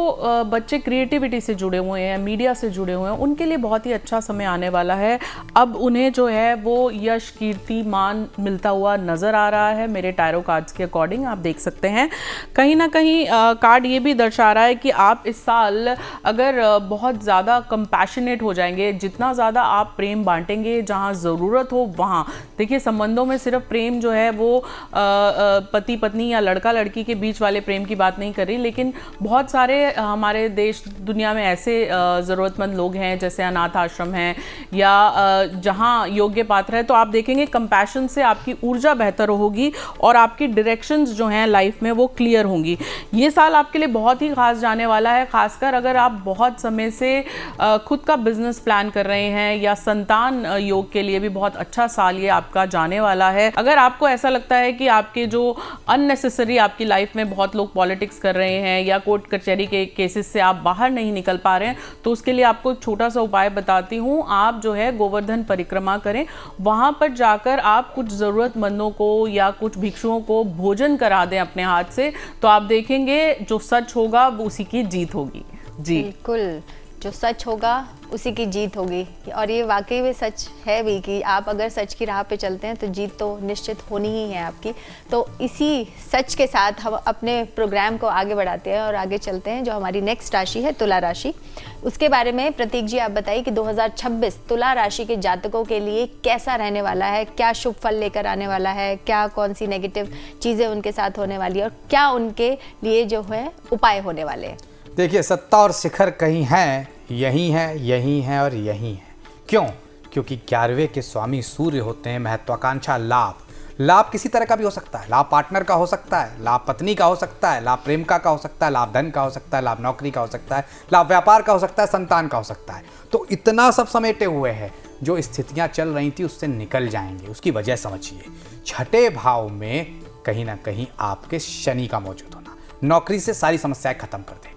बच्चे क्रिएटिविटी से जुड़े हुए हैं, मीडिया से जुड़े हुए हैं, उनके लिए बहुत ही अच्छा समय आने वाला है। अब उन्हें जो है वो यश, कीर्ति, मान मिलता हुआ नज़र आ रहा है। मेरे टैरो कार्ड्स के अकॉर्डिंग आप देख सकते हैं, कहीं ना कहीं कार्ड ये भी दर्शा रहा है कि आप इस साल अगर बहुत ज़्यादा कंपैशनेट हो जाएंगे, जितना ज़्यादा आप प्रेम बांटेंगे, जहाँ ज़रूरत हो वहाँ। देखिए, संबंधों में सिर्फ प्रेम जो है वो पति पत्नी या लड़का लड़की के बीच वाले प्रेम की बात नहीं कर रही, लेकिन बहुत सारे हमारे देश दुनिया में ऐसे ज़रूरतमंद लोग हैं, जैसे अनाथ आश्रम हैं या जहाँ योग्य पात्र है, तो आप देखेंगे कंपैशन से आपकी ऊर्जा बेहतर होगी और आपकी डायरेक्शंस जो हैं लाइफ में वो क्लियर होंगी। ये साल आपके लिए बहुत ही खास जाने वाला है, खासकर अगर आप बहुत समय से खुद का बिजनेस प्लान कर रहे हैं या संतान योग के लिए भी बहुत अच्छा साल ये आपका जाने वाला है। अगर आपको ऐसा लगता है कि आपके जो अननेसेसरी आपकी लाइफ में बहुत लोग पॉलिटिक्स कर रहे हैं या कोर्ट कचहरी के केसेस से आप बाहर नहीं निकल पा रहे हैं, तो उसके लिए आपको एक छोटा सा उपाय बताती हूँ। आप जो है गोवर्धन परिक्रमा करें, वहाँ पर जाकर आप कुछ ज़रूरतमंदों को या कुछ भिक्षुओं को भोजन करा दें अपने हाथ से, तो आप देखेंगे जो सच होगा वो उसी की जीत होगी। जी बिल्कुल, जो सच होगा उसी की जीत होगी। और ये वाकई में सच है भी कि आप अगर सच की राह पे चलते हैं तो जीत तो निश्चित होनी ही है आपकी। तो इसी सच के साथ हम अपने प्रोग्राम को आगे बढ़ाते हैं और आगे चलते हैं। जो हमारी नेक्स्ट राशि है तुला राशि, उसके बारे में प्रतीक जी आप बताइए कि 2026 तुला राशि के जातकों के लिए कैसा रहने वाला है, क्या शुभ फल लेकर आने वाला है, क्या कौन सी नेगेटिव चीज़ें उनके साथ होने वाली है और क्या उनके लिए जो है उपाय होने वाले हैं। देखिए, सत्ता और शिखर कहीं हैं, यही है, यही है और यही है। क्यों? क्योंकि 11वें के स्वामी सूर्य होते हैं। महत्वाकांक्षा लाभ किसी तरह का भी हो सकता है। लाभ पार्टनर का हो सकता है, लाभ पत्नी का हो सकता है, लाभ प्रेम का हो सकता है, लाभ धन का हो सकता है, लाभ नौकरी का हो सकता है, लाभ व्यापार का हो सकता है, संतान का हो सकता है। तो इतना सब समेटे हुए हैं। जो स्थितियां चल रही थी उससे निकल जाएंगे। उसकी वजह समझिए, छठे भाव में कहीं ना कहीं आपके शनि का मौजूद होना नौकरी से सारी समस्याएं खत्म कर देगा।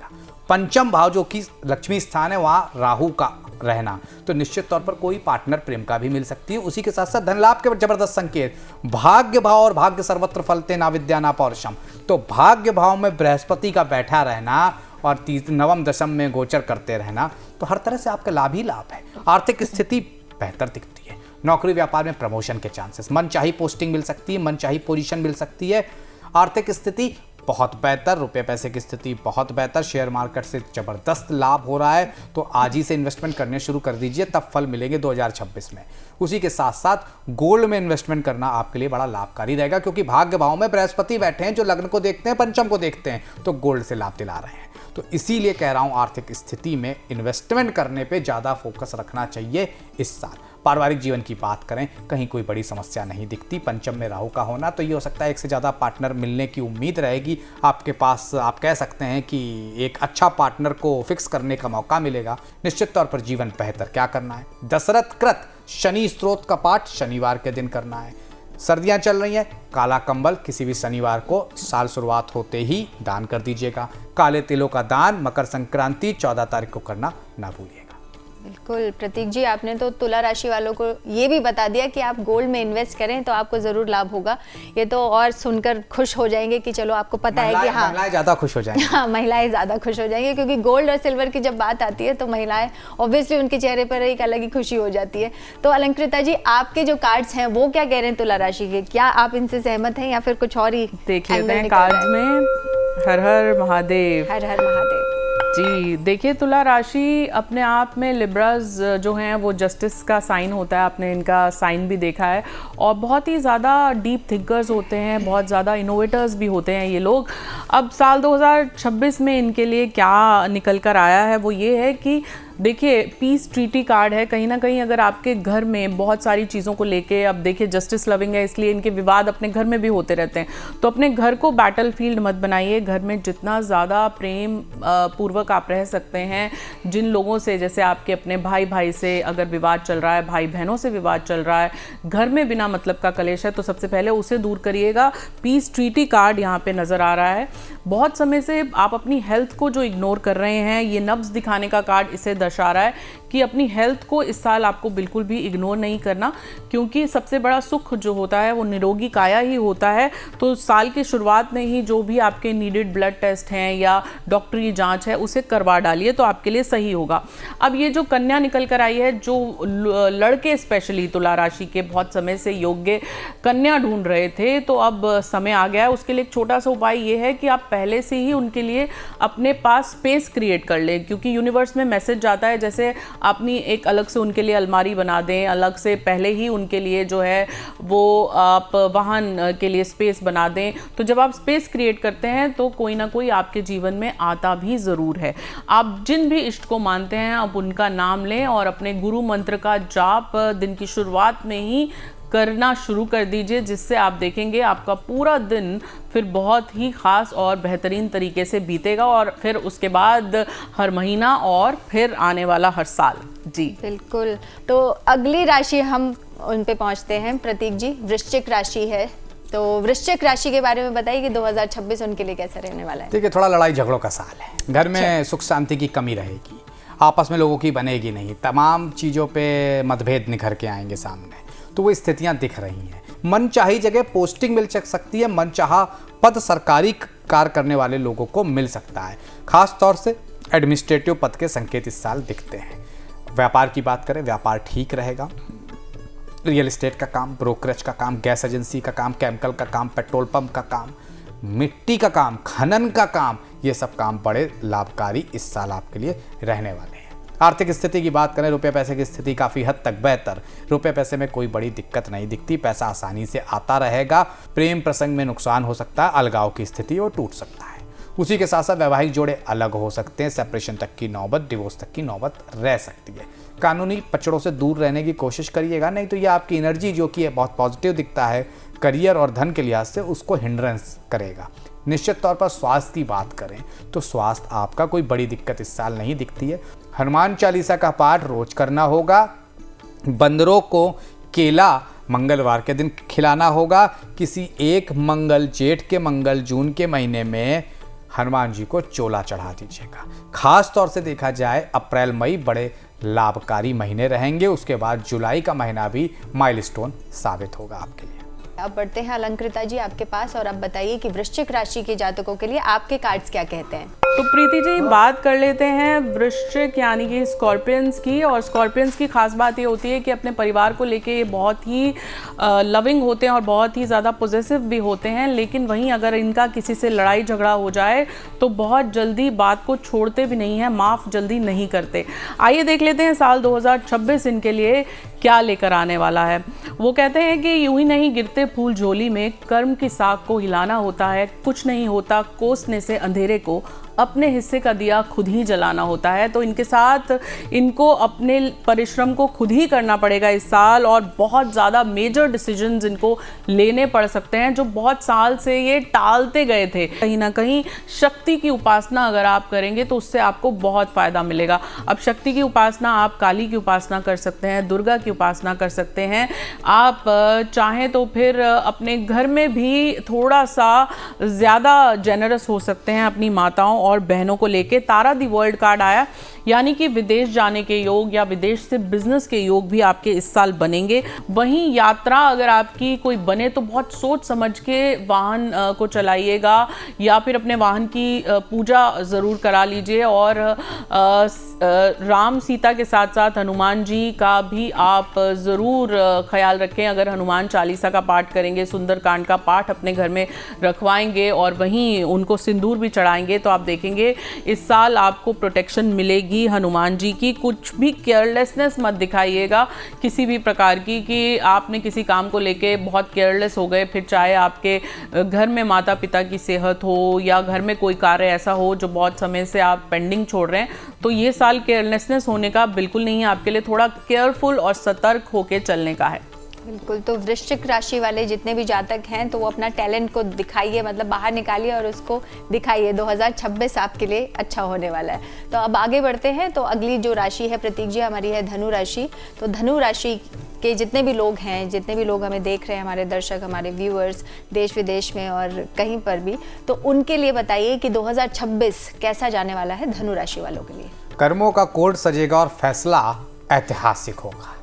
पंचम भाव जो कि लक्ष्मी स्थान है, वहाँ राहु का रहना, तो निश्चित तौर पर कोई पार्टनर प्रेम का भी मिल सकती है। उसी के साथ साथ धन लाभ के जबरदस्त संकेत। भाग्य भाव और भाग्य सर्वत्र फलते ना विद्या ना पौरुषम, तो भाग्य भाव में बृहस्पति का बैठा रहना और नवम दशम में गोचर करते रहना, तो हर तरह से आपका लाभ ही लाभ है। आर्थिक स्थिति बेहतर दिखती है। नौकरी व्यापार में प्रमोशन के चांसेस, मन चाही पोस्टिंग मिल सकती है, मन चाही पोजीशन मिल सकती है। आर्थिक स्थिति बहुत बेहतर, रुपए पैसे की स्थिति बहुत बेहतर। शेयर मार्केट से जबरदस्त लाभ हो रहा है, तो आज ही से इन्वेस्टमेंट करने शुरू कर दीजिए, तब फल मिलेंगे 2026 में। उसी के साथ साथ गोल्ड में इन्वेस्टमेंट करना आपके लिए बड़ा लाभकारी रहेगा, क्योंकि भाग्य भाव में बृहस्पति बैठे हैं जो लग्न को देखते हैं, पंचम को देखते हैं, तो गोल्ड से लाभ दिला रहे हैं। तो इसीलिए कह रहा हूं, आर्थिक स्थिति में इन्वेस्टमेंट करने पे ज़्यादा फोकस रखना चाहिए इस साल। पारिवारिक जीवन की बात करें, कहीं कोई बड़ी समस्या नहीं दिखती। पंचम में राहु का होना, तो ये हो सकता है एक से ज़्यादा पार्टनर मिलने की उम्मीद रहेगी आपके पास। आप कह सकते हैं कि एक अच्छा पार्टनर को फिक्स करने का मौका मिलेगा। निश्चित तौर पर जीवन बेहतर क्या करना है, दशरथ कृत शनि स्त्रोत का पाठ शनिवार के दिन करना है। सर्दियां चल रही हैं, काला कंबल किसी भी शनिवार को साल शुरुआत होते ही दान कर दीजिएगा। काले तिलों का दान मकर संक्रांति 14 तारीख को करना ना भूलिएगा। बिल्कुल प्रतीक जी, आपने तो तुला राशि वालों को ये भी बता दिया कि आप गोल्ड में इन्वेस्ट करें तो आपको ज़रूर लाभ होगा। ये तो और सुनकर खुश हो जाएंगे कि चलो आपको पता है कि हाँ, महिलाएं ज़्यादा खुश हो जाएंगी। हाँ, महिलाएं ज़्यादा खुश हो जाएंगी, क्योंकि गोल्ड और सिल्वर की जब बात आती है तो महिलाएं ऑब्वियसली उनके चेहरे पर एक अलग ही खुशी हो जाती है। तो अलंकृता जी, आपके जो कार्ड्स हैं वो क्या कह रहे हैं तुला राशि के? क्या आप इनसे सहमत हैं या फिर कुछ और ही देख लेते हैं कार्ड्स में। हर हर महादेव, हर हर महादेव। जी देखिए, तुला राशि अपने आप में लिब्राज जो हैं वो जस्टिस का साइन होता है। आपने इनका साइन भी देखा है और बहुत ही ज़्यादा डीप थिंकर्स होते हैं, बहुत ज़्यादा इनोवेटर्स भी होते हैं ये लोग। अब साल 2026 में इनके लिए क्या निकल कर आया है वो ये है कि देखिए, पीस ट्रीटी कार्ड है। कहीं ना कहीं अगर आपके घर में बहुत सारी चीज़ों को लेके, अब देखिए जस्टिस लविंग है इसलिए इनके विवाद अपने घर में भी होते रहते हैं, तो अपने घर को बैटल फील्ड मत बनाइए। घर में जितना ज़्यादा प्रेम पूर्वक आप रह सकते हैं, जिन लोगों से, जैसे आपके अपने भाई से अगर विवाद चल रहा है, भाई बहनों से विवाद चल रहा है, घर में बिना मतलब का कलेश है, तो सबसे पहले उसे दूर करिएगा। पीस ट्रीटी कार्ड यहाँ पे नज़र आ रहा है। बहुत समय से आप अपनी हेल्थ को जो इग्नोर कर रहे हैं, ये नब्ज दिखाने का कार्ड इसे दर्शा रहा है कि अपनी हेल्थ को इस साल आपको बिल्कुल भी इग्नोर नहीं करना, क्योंकि सबसे बड़ा सुख जो होता है वो निरोगी काया ही होता है। तो साल की शुरुआत में ही जो भी आपके नीडेड ब्लड टेस्ट हैं या डॉक्टरी जांच है उसे करवा डालिए, तो आपके लिए सही होगा। अब ये जो कन्या निकल कर आई है, जो लड़के स्पेशली तुला राशि के बहुत समय से योग्य कन्या ढूंढ रहे थे, तो अब समय आ गया है। उसके लिए एक छोटा सा उपाय ये है कि आप पहले से ही उनके लिए अपने पास स्पेस क्रिएट कर लें, क्योंकि यूनिवर्स में मैसेज जाता है जैसे अपनी एक अलग से उनके लिए अलमारी बना दें, अलग से पहले ही उनके लिए जो है वो आप वाहन के लिए स्पेस बना दें। तो जब आप स्पेस क्रिएट करते हैं तो कोई ना कोई आपके जीवन में आता भी ज़रूर है। आप जिन भी इष्ट को मानते हैं आप उनका नाम लें और अपने गुरु मंत्र का जाप दिन की शुरुआत में ही करना शुरू कर दीजिए, जिससे आप देखेंगे आपका पूरा दिन फिर बहुत ही खास और बेहतरीन तरीके से बीतेगा, और फिर उसके बाद हर महीना और फिर आने वाला हर साल। जी बिल्कुल। तो अगली राशि हम उन पे पहुंचते हैं। प्रतीक जी, वृश्चिक राशि है, तो वृश्चिक राशि के बारे में बताइए कि 2026 उनके लिए कैसा रहने वाला है। देखिए, थोड़ा लड़ाई झगड़ों का साल है, घर में सुख शांति की कमी रहेगी, आपस में लोगों की बनेगी नहीं, तमाम चीज़ों पे मतभेद निखर के आएंगे सामने, तो वो स्थितियां दिख रही हैं। मन चाही जगह पोस्टिंग मिल सकती है, मन चाहा पद सरकारी कार्य करने वाले लोगों को मिल सकता है। खास तौर से एडमिनिस्ट्रेटिव पद के संकेत इस साल दिखते हैं। व्यापार की बात करें, व्यापार ठीक रहेगा। रियल एस्टेट का काम, ब्रोकरेज का काम, गैस एजेंसी का काम, केमिकल का काम, पेट्रोल पंप का काम, मिट्टी का काम, खनन का काम, ये सब काम बड़े लाभकारी इस साल आपके लिए रहने वाले हैं। आर्थिक स्थिति की बात करें, रुपये पैसे की स्थिति काफ़ी हद तक बेहतर, रुपये पैसे में कोई बड़ी दिक्कत नहीं दिखती, पैसा आसानी से आता रहेगा। प्रेम प्रसंग में नुकसान हो सकता है, अलगाव की स्थिति और टूट सकता है। उसी के साथ साथ वैवाहिक जोड़े अलग हो सकते हैं, सेपरेशन तक की नौबत, डिवोर्स तक की नौबत रह सकती है। कानूनी पचड़ों से दूर रहने की कोशिश करिएगा, नहीं तो ये आपकी एनर्जी जो कि बहुत पॉजिटिव दिखता है करियर और धन के लिहाज से, उसको हिंड्रेंस करेगा। निश्चित तौर पर स्वास्थ्य की बात करें तो स्वास्थ्य आपका कोई बड़ी दिक्कत इस साल नहीं दिखती है। हनुमान चालीसा का पाठ रोज करना होगा। बंदरों को केला मंगलवार के दिन खिलाना होगा। किसी एक मंगल, जेठ के मंगल, जून के महीने में हनुमान जी को चोला चढ़ा दीजिएगा। खास तौर से देखा जाए अप्रैल मई बड़े लाभकारी महीने रहेंगे, उसके बाद जुलाई का महीना भी माइलस्टोन साबित होगा आपके लिए। अब बढ़ते हैं अलंकृता जी आपके पास, और अब बताइए कि वृश्चिक राशि के जातकों के लिए आपके कार्ड्स क्या कहते हैं। तो प्रीति जी, बात कर लेते हैं वृश्चिक यानी कि स्कॉर्पियंस की। और स्कॉर्पियंस की खास बात ये होती है कि अपने परिवार को लेके ये बहुत ही लविंग होते हैं और बहुत ही ज़्यादा पॉजिटिव भी होते हैं, लेकिन वहीं अगर इनका किसी से लड़ाई झगड़ा हो जाए तो बहुत जल्दी बात को छोड़ते भी नहीं हैं, माफ़ जल्दी नहीं करते। आइए देख लेते हैं साल 2026 इनके लिए क्या लेकर आने वाला है। वो कहते हैं कि यूं ही नहीं गिरते फूल झोली में, कर्म की साख को हिलाना होता है, कुछ नहीं होता कोसने से अंधेरे को, अपने हिस्से का दिया खुद ही जलाना होता है। तो इनके साथ इनको अपने परिश्रम को खुद ही करना पड़ेगा इस साल, और बहुत ज़्यादा मेजर डिसीजंस इनको लेने पड़ सकते हैं जो बहुत साल से ये टालते गए थे। कहीं ना कहीं शक्ति की उपासना अगर आप करेंगे तो उससे आपको बहुत फ़ायदा मिलेगा। अब शक्ति की उपासना आप काली की उपासना कर सकते हैं, दुर्गा की उपासना कर सकते हैं। आप चाहें तो फिर अपने घर में भी थोड़ा सा ज़्यादा जेनरस हो सकते हैं अपनी माताओं और बहनों को लेके। तारा दी वर्ल्ड कार्ड आया, यानी कि विदेश जाने के योग या विदेश से बिजनेस के योग भी आपके इस साल बनेंगे। वहीं यात्रा अगर आपकी कोई बने तो बहुत सोच समझ के वाहन को चलाइएगा, या फिर अपने वाहन की पूजा ज़रूर करा लीजिए। और राम सीता के साथ साथ हनुमान जी का भी आप ज़रूर ख्याल रखें। अगर हनुमान चालीसा का पाठ करेंगे, सुंदरकांड का पाठ अपने घर में रखवाएंगे और वहीं उनको सिंदूर भी चढ़ाएंगे, तो आप देखेंगे इस साल आपको प्रोटेक्शन मिलेगी हनुमान जी की। कुछ भी केयरलेसनेस मत दिखाइएगा किसी भी प्रकार की, कि आपने किसी काम को लेके बहुत केयरलेस हो गए, फिर चाहे आपके घर में माता पिता की सेहत हो या घर में कोई कार्य ऐसा हो जो बहुत समय से आप पेंडिंग छोड़ रहे हैं, तो ये साल केयरलेसनेस होने का बिल्कुल नहीं है आपके लिए। थोड़ा केयरफुल और सतर्क होकर चलने का है। बिल्कुल। तो वृश्चिक राशि वाले जितने भी जातक हैं तो वो अपना टैलेंट को दिखाइए, मतलब बाहर निकालिए और उसको दिखाइए। 2026 आपके लिए अच्छा होने वाला है। तो अब आगे बढ़ते हैं। तो अगली जो राशि है प्रतीक जी हमारी है धनु राशि। तो धनु राशि के जितने भी लोग हैं, जितने भी लोग हमें देख रहे हैं, हमारे दर्शक, हमारे व्यूअर्स देश विदेश में और कहीं पर भी, तो उनके लिए बताइए कि 2026 कैसा जाने वाला है धनु राशि वालों के लिए। कर्मों का कोड सजेगा और फैसला ऐतिहासिक होगा।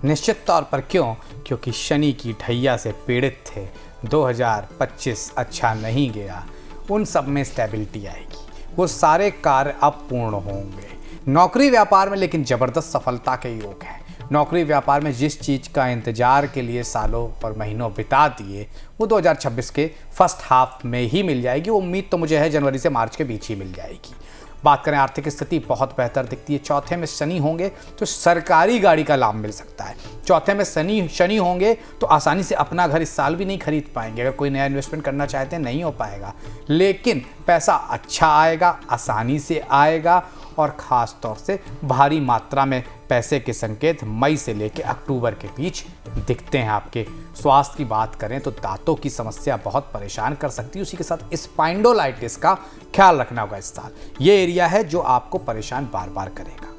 निश्चित तौर पर क्यों? क्योंकि शनि की ढैया से पीड़ित थे। 2025 अच्छा नहीं गया। उन सब में स्टेबिलिटी आएगी। वो सारे कार्य अब पूर्ण होंगे। नौकरी व्यापार में लेकिन ज़बरदस्त सफलता के योग हैं। नौकरी व्यापार में जिस चीज़ का इंतजार के लिए सालों और महीनों बिता दिए, वो 2026 के फर्स्ट हाफ में ही मिल जाएगी। उम्मीद तो मुझे है जनवरी से मार्च के बीच ही मिल जाएगी। बात करें आर्थिक स्थिति, बहुत बेहतर दिखती है। चौथे में शनि होंगे तो सरकारी गाड़ी का लाभ मिल सकता है। चौथे में शनि होंगे तो आसानी से अपना घर इस साल भी नहीं खरीद पाएंगे। अगर कोई नया इन्वेस्टमेंट करना चाहते हैं नहीं हो पाएगा, लेकिन पैसा अच्छा आएगा, आसानी से आएगा और ख़ास तौर से भारी मात्रा में पैसे के संकेत मई से लेकर अक्टूबर के बीच दिखते हैं आपके। स्वास्थ्य की बात करें तो दांतों की समस्या बहुत परेशान कर सकती है। उसी के साथ स्पाइंडोलाइटिस का ख्याल रखना होगा इस साल। ये एरिया है जो आपको परेशान बार बार करेगा।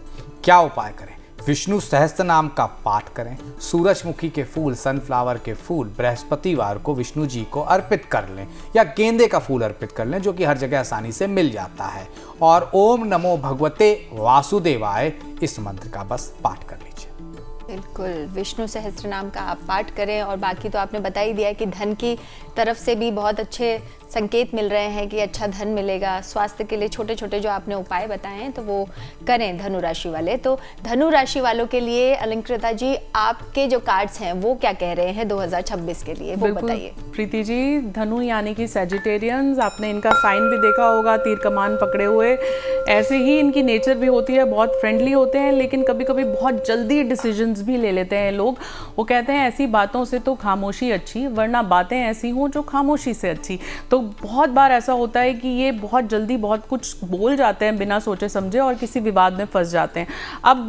क्या उपाय करें? विष्णु सहस्त्र नाम का पाठ करें। सूरजमुखी के फूल, सनफ्लावर के फूल बृहस्पतिवार को विष्णु जी को अर्पित कर लें, या गेंदे का फूल अर्पित कर लें, जो कि हर जगह आसानी से मिल जाता है। और ओम नमो भगवते वासुदेवाय इस मंत्र का बस पाठ कर लीजिए। बिल्कुल, विष्णु सहस्त्र नाम का आप पाठ करें। और बाकी तो आपने बता ही दिया कि धन की तरफ से भी बहुत अच्छे संकेत मिल रहे हैं कि अच्छा धन मिलेगा। स्वास्थ्य के लिए छोटे छोटे जो आपने उपाय बताए हैं तो वो करें धनु राशि वाले। तो धनु राशि वालों के लिए अलंकृता जी, आपके जो कार्ड्स हैं वो क्या कह रहे हैं 2026 के लिए, वो बताइए। प्रीति जी, धनु यानी कि सैजिटेरियंस, आपने इनका साइन भी देखा होगा, तीर कमान पकड़े हुए। ऐसे ही इनकी नेचर भी होती है, बहुत फ्रेंडली होते हैं, लेकिन कभी कभी बहुत जल्दी डिसीजंस भी ले लेते हैं लोग। वो कहते हैं ऐसी बातों से तो खामोशी अच्छी, वरना बातें ऐसी हों जो खामोशी से अच्छी। तो बहुत बार ऐसा होता है कि ये बहुत जल्दी बहुत कुछ बोल जाते हैं बिना सोचे समझे और किसी विवाद में फंस जाते हैं। अब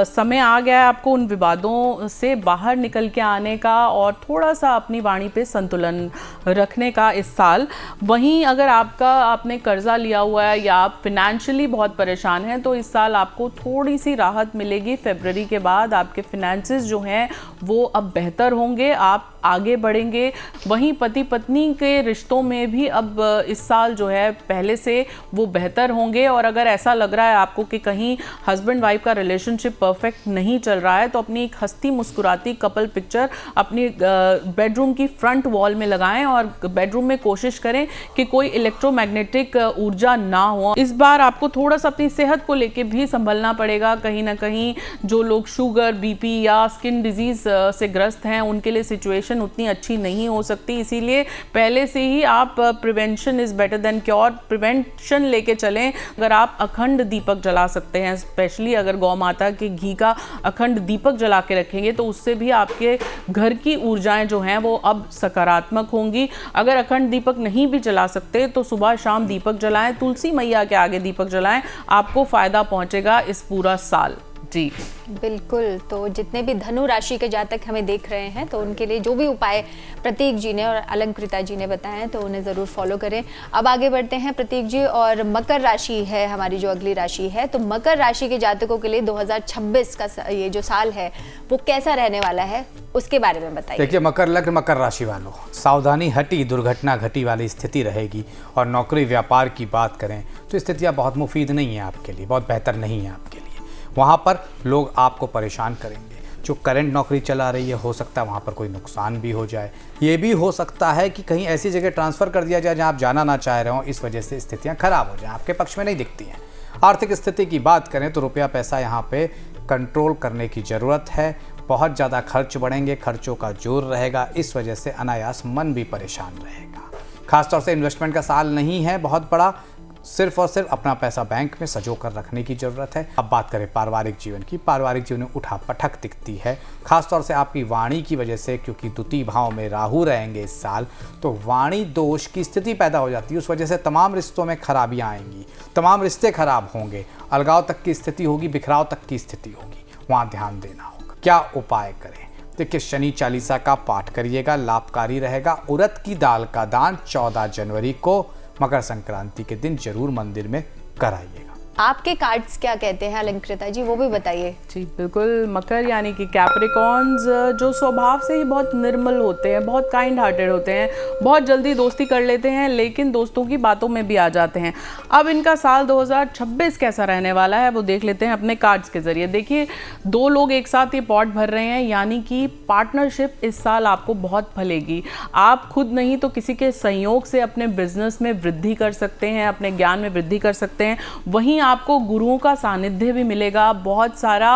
समय आ गया है आपको उन विवादों से बाहर निकल के आने का और थोड़ा सा अपनी वाणी पे संतुलन रखने का इस साल। वहीं अगर आपने कर्जा लिया हुआ है या आप फिनेंशियली बहुत परेशान हैं, तो इस साल आपको थोड़ी सी राहत मिलेगी। फरवरी के बाद आपके फिनेंसेस जो हैं वो अब बेहतर होंगे, आप आगे बढ़ेंगे। वहीं पति पत्नी के रिश्तों में भी अब इस साल जो है पहले से वो बेहतर होंगे। और अगर ऐसा लग रहा है आपको कि कहीं हस्बैंड वाइफ का रिलेशनशिप परफेक्ट नहीं चल रहा है, तो अपनी एक हंसती मुस्कुराती कपल पिक्चर अपनी बेडरूम की फ्रंट वॉल में लगाएं और बेडरूम में कोशिश करें कि कोई इलेक्ट्रोमैग्नेटिक ऊर्जा ना हो। इस बार आपको थोड़ा सा अपनी सेहत को लेके भी संभलना पड़ेगा। कहीं ना कहीं जो लोग शुगर, बीपी या स्किन डिजीज से ग्रस्त हैं, उनके लिए सिचुएशन उतनी अच्छी नहीं हो सकती। इसीलिए पहले से ही आप prevention is better than cure, prevention लेके चलें। अगर आप अखंड दीपक जला सकते हैं, स्पेशली अगर गौ माता के घी का अखंड दीपक जला के रखेंगे, तो उससे भी आपके घर की ऊर्जाएं जो हैं वो अब सकारात्मक होंगी। अगर अखंड दीपक नहीं भी जला सकते तो सुबह शाम दीपक जलाएं, तुलसी मैया के आगे दीपक जलाएं, आपको फायदा पहुंचेगा इस पूरा साल। जी बिल्कुल। तो जितने भी धनु राशि के जातक हमें देख रहे हैं, तो उनके लिए जो भी उपाय प्रतीक जी ने और अलंकृता जी ने बताए हैं, तो उन्हें ज़रूर फॉलो करें। अब आगे बढ़ते हैं प्रतीक जी, और मकर राशि है हमारी जो अगली राशि है। तो मकर राशि के जातकों के लिए 2026 का ये जो साल है वो कैसा रहने वाला है, उसके बारे में बताइए। देखिए, मकर लग्न मकर राशि वालों, सावधानी हटी दुर्घटना घटी वाली स्थिति रहेगी। और नौकरी व्यापार की बात करें तो स्थितियाँ बहुत मुफीद नहीं है आपके लिए, बहुत बेहतर नहीं है आपके लिए। वहाँ पर लोग आपको परेशान करेंगे। जो करंट नौकरी चला रही है, हो सकता है वहाँ पर कोई नुकसान भी हो जाए। ये भी हो सकता है कि कहीं ऐसी जगह ट्रांसफ़र कर दिया जाए जहाँ आप जाना ना चाह रहे हो, इस वजह से स्थितियाँ खराब हो जाएं, आपके पक्ष में नहीं दिखती हैं। आर्थिक स्थिति की बात करें तो रुपया पैसा यहाँ पे कंट्रोल करने की ज़रूरत है। बहुत ज़्यादा खर्च बढ़ेंगे, खर्चों का जोर रहेगा, इस वजह से अनायास मन भी परेशान रहेगा। खासतौर से इन्वेस्टमेंट का साल नहीं है बहुत बड़ा, सिर्फ और सिर्फ अपना पैसा बैंक में सजो कर रखने की ज़रूरत है। अब बात करें पारिवारिक जीवन की, पारिवारिक जीवन में उठा पटक दिखती है, खासतौर से आपकी वाणी की वजह से, क्योंकि द्वितीय भाव में राहु रहेंगे इस साल, तो वाणी दोष की स्थिति पैदा हो जाती है। उस वजह से तमाम रिश्तों में खराबियाँ आएंगी, तमाम रिश्ते खराब होंगे, अलगाव तक की स्थिति होगी, बिखराव तक की स्थिति होगी, वहाँ ध्यान देना होगा। क्या उपाय करें? देखिए, शनि चालीसा का पाठ करिएगा, लाभकारी रहेगा। उड़द की दाल का दान 14 जनवरी को मकर संक्रांति के दिन जरूर मंदिर में कराइएगा। आपके कार्ड्स क्या कहते हैं अलंकृता जी, वो भी बताइए। जी बिल्कुल, मकर यानी कि कैप्रिकॉन्स जो स्वभाव से ही बहुत निर्मल होते हैं, बहुत काइंड हार्टेड होते हैं, बहुत जल्दी दोस्ती कर लेते हैं, लेकिन दोस्तों की बातों में भी आ जाते हैं। अब इनका साल 2026 कैसा रहने वाला है वो देख लेते हैं अपने कार्ड्स के जरिए। देखिए, दो लोग एक साथ ये पॉट भर रहे हैं, यानी कि पार्टनरशिप इस साल आपको बहुत फलेगी। आप खुद नहीं तो किसी के संयोग से अपने बिजनेस में वृद्धि कर सकते हैं, अपने ज्ञान में वृद्धि कर सकते हैं। वहीं आपको गुरुओं का सानिध्य भी मिलेगा, बहुत सारा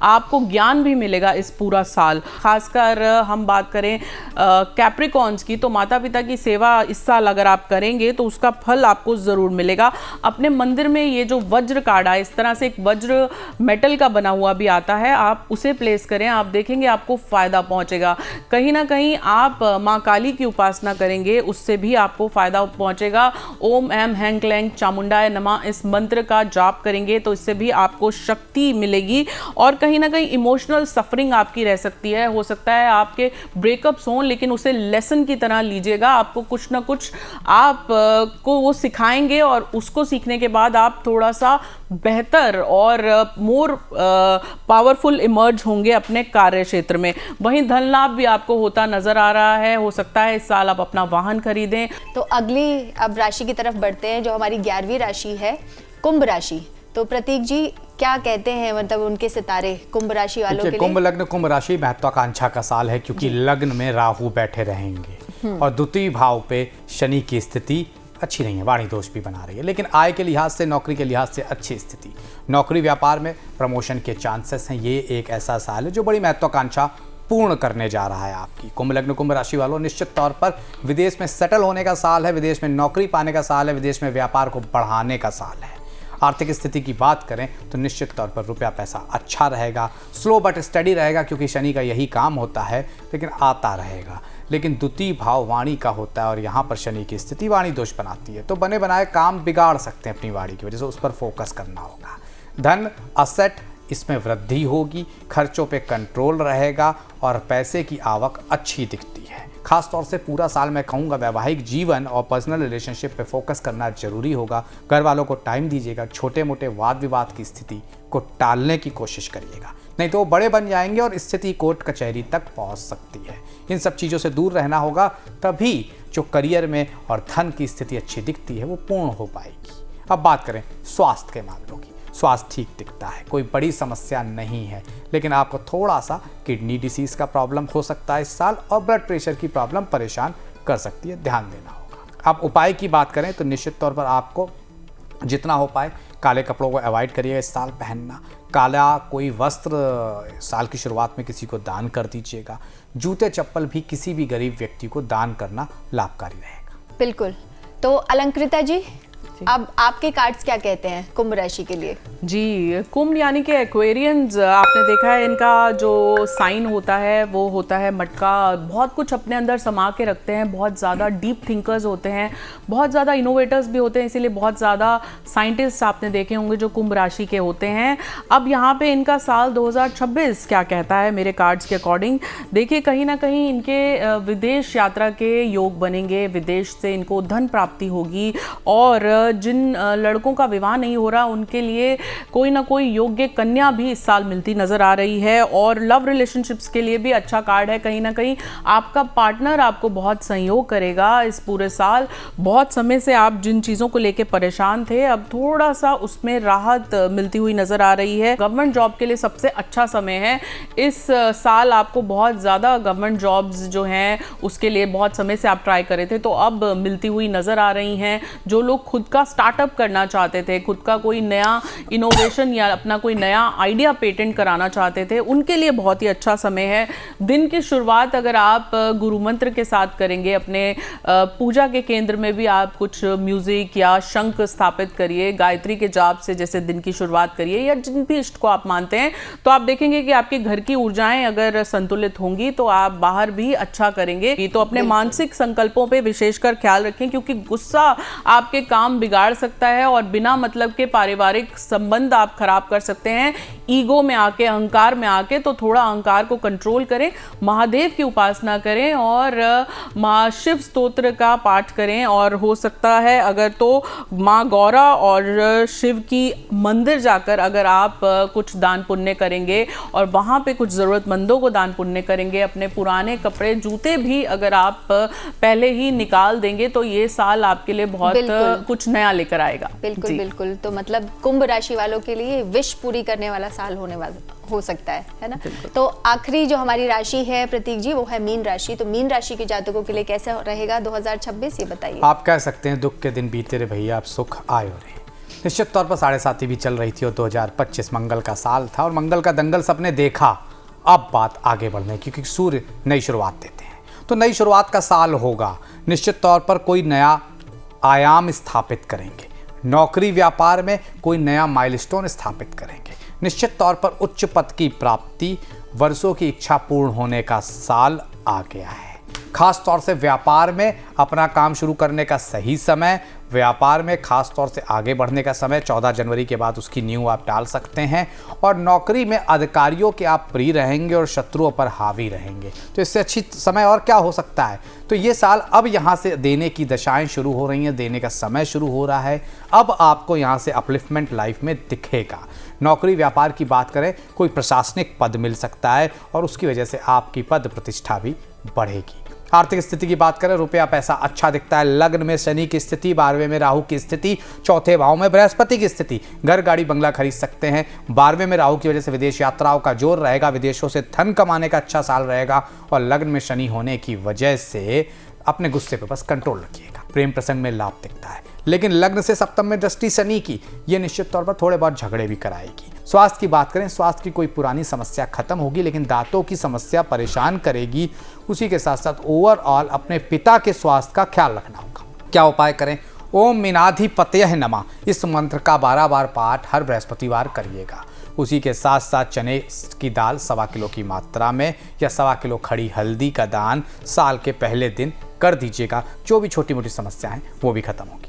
आपको ज्ञान भी मिलेगा इस पूरा साल। खासकर हम बात करें कैप्रिकॉन्स की, तो माता पिता की सेवा इस साल अगर आप करेंगे तो उसका फल आपको ज़रूर मिलेगा। अपने मंदिर में ये जो वज्र कार्ड है, इस तरह से एक वज्र मेटल का बना हुआ भी आता है, आप उसे प्लेस करें, आप देखेंगे आपको फ़ायदा पहुंचेगा। कहीं ना कहीं आप माँ काली की उपासना करेंगे, उससे भी आपको फ़ायदा पहुंचेगा। ओम ऐम हैं क्लैं चामुंडाय नमः इस मंत्र का जाप करेंगे तो इससे भी आपको शक्ति मिलेगी। और कहीं ना कहीं इमोशनल सफरिंग आपकी रह सकती है, हो सकता है आपके ब्रेकअप्स हों, लेकिन उसे लेसन की तरह लीजिएगा। आपको कुछ ना कुछ आप को वो सिखाएंगे और उसको सीखने के बाद आप थोड़ा सा बेहतर और मोर पावरफुल इमर्ज होंगे अपने कार्य क्षेत्र में। वहीं धन लाभ भी आपको होता नजर आ रहा है। हो सकता है इस साल आप अपना वाहन खरीदें। तो अगली अब राशि की तरफ बढ़ते हैं, जो हमारी 11वीं राशि है कुंभ राशि। तो प्रतीक जी क्या कहते हैं, मतलब उनके सितारे कुंभ राशि वालों के लिए? कुंभ लग्न कुंभ राशि महत्वाकांक्षा का साल है, क्योंकि लग्न में राहु बैठे रहेंगे और द्वितीय भाव पे शनि की स्थिति अच्छी नहीं है, वाणी दोष भी बना रही है, लेकिन आय के लिहाज से, नौकरी के लिहाज से अच्छी स्थिति। नौकरी व्यापार में प्रमोशन के चांसेस हैं। ये एक ऐसा साल है जो बड़ी महत्वाकांक्षा पूर्ण करने जा रहा है आपकी। कुंभ लग्न कुंभ राशि वालों, निश्चित तौर पर विदेश में सेटल होने का साल है, विदेश में नौकरी पाने का साल है, विदेश में व्यापार को बढ़ाने का साल है। आर्थिक स्थिति की बात करें तो निश्चित तौर पर रुपया पैसा अच्छा रहेगा, स्लो बट स्टडी रहेगा, क्योंकि शनि का यही काम होता है, लेकिन आता रहेगा। लेकिन द्वितीय भाव वाणी का होता है और यहाँ पर शनि की स्थिति वाणी दोष बनाती है, तो बने बनाए काम बिगाड़ सकते हैं अपनी वाणी की वजह से, उस पर फोकस करना होगा। धन असेट इसमें वृद्धि होगी, खर्चों पे कंट्रोल रहेगा और पैसे की आवक अच्छी दिखती है। खास तौर से पूरा साल मैं कहूँगा वैवाहिक जीवन और पर्सनल रिलेशनशिप पे फोकस करना जरूरी होगा। घर वालों को टाइम दीजिएगा, छोटे मोटे वाद विवाद की स्थिति को टालने की कोशिश करिएगा, नहीं तो वो बड़े बन जाएंगे और स्थिति कोर्ट कचहरी तक पहुँच सकती है। इन सब चीज़ों से दूर रहना होगा, तभी जो करियर में और धन की स्थिति अच्छी दिखती है वो पूर्ण हो पाएगी। अब बात करें स्वास्थ्य के मामलों की, स्वास्थ्य ठीक दिखता है, कोई बड़ी समस्या नहीं है, लेकिन आपको थोड़ा सा किडनी डिसीज़ का प्रॉब्लम हो सकता है इस साल और ब्लड प्रेशर की प्रॉब्लम परेशान कर सकती है, ध्यान देना होगा। अब उपाय की बात करें तो निश्चित तौर पर आपको जितना हो पाए काले कपड़ों को अवॉइड करिएगा इस साल पहनना। काला कोई वस्त्र साल की शुरुआत में किसी को दान कर दीजिएगा। जूते चप्पल भी किसी भी गरीब व्यक्ति को दान करना लाभकारी रहेगा। बिल्कुल। तो अलंकृता जी अब आपके कार्ड्स क्या कहते हैं कुंभ राशि के लिए? जी, कुंभ यानी कि एक्वेरियंस, आपने देखा है इनका जो साइन होता है वो होता है मटका। बहुत कुछ अपने अंदर समा के रखते हैं, बहुत ज़्यादा डीप थिंकर्स होते हैं, बहुत ज़्यादा इनोवेटर्स भी होते हैं, इसीलिए बहुत ज़्यादा साइंटिस्ट आपने देखे होंगे जो कुंभ राशि के होते हैं। अब यहाँ पे इनका साल 2026 क्या कहता है मेरे कार्ड्स के अकॉर्डिंग, देखिए कहीं ना कहीं इनके विदेश यात्रा के योग बनेंगे, विदेश से इनको धन प्राप्ति होगी और जिन लड़कों का विवाह नहीं हो रहा उनके लिए कोई ना कोई योग्य कन्या भी इस साल मिलती नजर आ रही है। और लव रिलेशनशिप्स के लिए भी अच्छा कार्ड है। कहीं ना कहीं आपका पार्टनर आपको बहुत सहयोग करेगा इस पूरे साल। बहुत समय से आप जिन चीज़ों को लेके परेशान थे, अब थोड़ा सा उसमें राहत मिलती हुई नजर आ रही है। गवर्नमेंट जॉब के लिए सबसे अच्छा समय है इस साल। आपको बहुत ज़्यादा गवर्नमेंट जॉब्स जो हैं उसके लिए बहुत समय से आप ट्राई करे थे, तो अब मिलती हुई नजर आ रही हैं। जो लोग खुद का स्टार्टअप करना चाहते थे, खुद का कोई नया इनोवेशन या अपना कोई नया आइडिया पेटेंट कराना चाहते थे, उनके लिए बहुत ही अच्छा समय है। दिन की शुरुआत अगर आप गुरु मंत्र के साथ करेंगे, अपने पूजा के केंद्र में भी आप कुछ म्यूजिक या शंख स्थापित करिए, गायत्री के जाप से जैसे दिन की शुरुआत करिए, या जिन भी इष्ट को आप मानते हैं, तो आप देखेंगे कि आपके घर की ऊर्जाएं अगर संतुलित होंगी तो आप बाहर भी अच्छा करेंगे। तो अपने मानसिक संकल्पों पे विशेषकर ख्याल रखें, क्योंकि गुस्सा आपके काम काम बिगाड़ सकता है और बिना मतलब के पारिवारिक संबंध आप खराब कर सकते हैं। ईगो में आके, अहंकार में आके, तो थोड़ा अहंकार को कंट्रोल करें, महादेव की उपासना करें और माँ शिव स्तोत्र का पाठ करें। और हो सकता है अगर तो माँ गौरा और शिव की मंदिर जाकर अगर आप कुछ दान पुण्य करेंगे और वहाँ पे कुछ ज़रूरतमंदों को दान पुण्य करेंगे, अपने पुराने कपड़े जूते भी अगर आप पहले ही निकाल देंगे, तो ये साल आपके लिए बहुत कुछ नया लेकर आएगा। बिल्कुल बिल्कुल। तो मतलब कुंभ राशि वालों के लिए विश पूरी करने वाला साल हो सकता है ना। तो आखिरी जो हमारी राशि है प्रतीक जी, वो है मीन राशि। तो मीन राशि के जातकों के लिए कैसा रहेगा 2026, ये बताइए। आप कह सकते हैं दुख के दिन बीते रहे भैया, अब सुख आए हो रहे। निश्चित तौर पर 7.5 भी चल रही थी और 2025 मंगल का साल था और मंगल का दंगल सबने देखा। अब बात आगे बढ़ने की, क्योंकि सूर्य नई शुरुआत देते हैं, तो नई शुरुआत का साल होगा। निश्चित तौर पर कोई नया आयाम स्थापित करेंगे, नौकरी व्यापार में कोई नया माइलस्टोन स्थापित करेंगे। निश्चित तौर पर उच्च पद की प्राप्ति, वर्षों की इच्छा पूर्ण होने का साल आ गया है। खास तौर से व्यापार में अपना काम शुरू करने का सही समय, व्यापार में खास तौर से आगे बढ़ने का समय 14 जनवरी के बाद उसकी नींव आप डाल सकते हैं। और नौकरी में अधिकारियों के आप प्रिय रहेंगे और शत्रुओं पर हावी रहेंगे, तो इससे अच्छी समय और क्या हो सकता है। तो ये साल अब यहाँ से देने की दशाएं शुरू हो रही हैं, देने का समय शुरू हो रहा है। अब आपको यहाँ से अपलिफ्टमेंट लाइफ में दिखेगा। नौकरी व्यापार की बात करें, कोई प्रशासनिक पद मिल सकता है और उसकी वजह से आपकी पद प्रतिष्ठा भी बढ़ेगी। आर्थिक स्थिति की बात करें, रुपया पैसा अच्छा दिखता है। लग्न में शनि की स्थिति, 12वें में राहु की स्थिति, चौथे भाव में बृहस्पति की स्थिति, घर गाड़ी बंगला खरीद सकते हैं। 12वें में राहु की वजह से विदेश यात्राओं का जोर रहेगा, विदेशों से धन कमाने का अच्छा साल रहेगा। और लग्न में शनि होने की वजह से अपने गुस्से पर बस कंट्रोल रखिएगा। प्रेम प्रसंग में लाभ दिखता है, लेकिन लग्न से सप्तम में दृष्टि शनि की, ये निश्चित तौर पर थोड़े बहुत झगड़े भी कराएगी। स्वास्थ्य की बात करें, स्वास्थ्य की कोई पुरानी समस्या खत्म होगी, लेकिन दांतों की समस्या परेशान करेगी। उसी के साथ साथ ओवरऑल अपने पिता के स्वास्थ्य का ख्याल रखना होगा। क्या उपाय करें? ओम मीनाधिपतये नमः, इस मंत्र का 12 बार पाठ हर बृहस्पतिवार करिएगा। उसी के साथ साथ चने की दाल 1.25 किलो की मात्रा में या 1.25 किलो खड़ी हल्दी का दान साल के पहले दिन कर दीजिएगा। जो भी छोटी मोटी समस्या हैं वो भी खत्म होगी।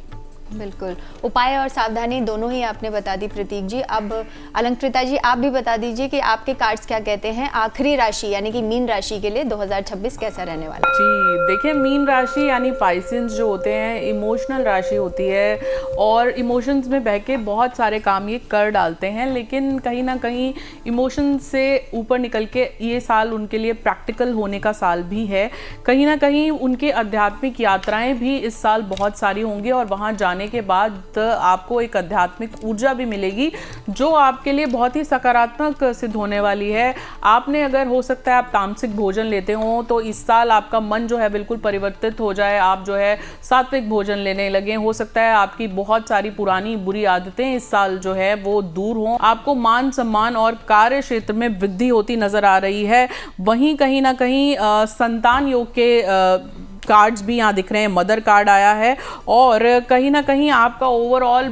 बिल्कुल, उपाय और सावधानी दोनों ही आपने बता दी प्रतीक जी। अब अलंकृता जी आप भी बता दीजिए कि आपके कार्ड्स क्या कहते हैं आखिरी राशि यानी कि मीन राशि के लिए 2026 कैसा रहने वाला है। जी देखिए, मीन राशि यानी पाइसेंस जो होते हैं, इमोशनल राशि होती है और इमोशंस में बह के बहुत सारे काम ये कर डालते हैं, लेकिन कहीं ना कहीं इमोशन से ऊपर निकल के ये साल उनके लिए प्रैक्टिकल होने का साल भी है। कहीं ना कहीं उनके आध्यात्मिक यात्राएं भी इस साल बहुत सारी होंगी और वहाँ जाने के बाद आपको एक आध्यात्मिक ऊर्जा भी मिलेगी जो आपके लिए बहुत ही सकारात्मक सिद्ध होने वाली है। आपने अगर हो सकता है आप तामसिक भोजन लेते हो तो इस साल आपका मन जो है बिल्कुल परिवर्तित हो जाए, आप जो है सात्विक भोजन लेने लगे। हो सकता है आपकी बहुत सारी पुरानी बुरी आदतें इस साल जो है वो दूर हों। आपको मान सम्मान और कार्य क्षेत्र में वृद्धि होती नजर आ रही है। वहीं कहीं ना कहीं संतान योग के कार्ड्स भी यहाँ दिख रहे हैं, मदर कार्ड आया है और कहीं ना कहीं आपका ओवरऑल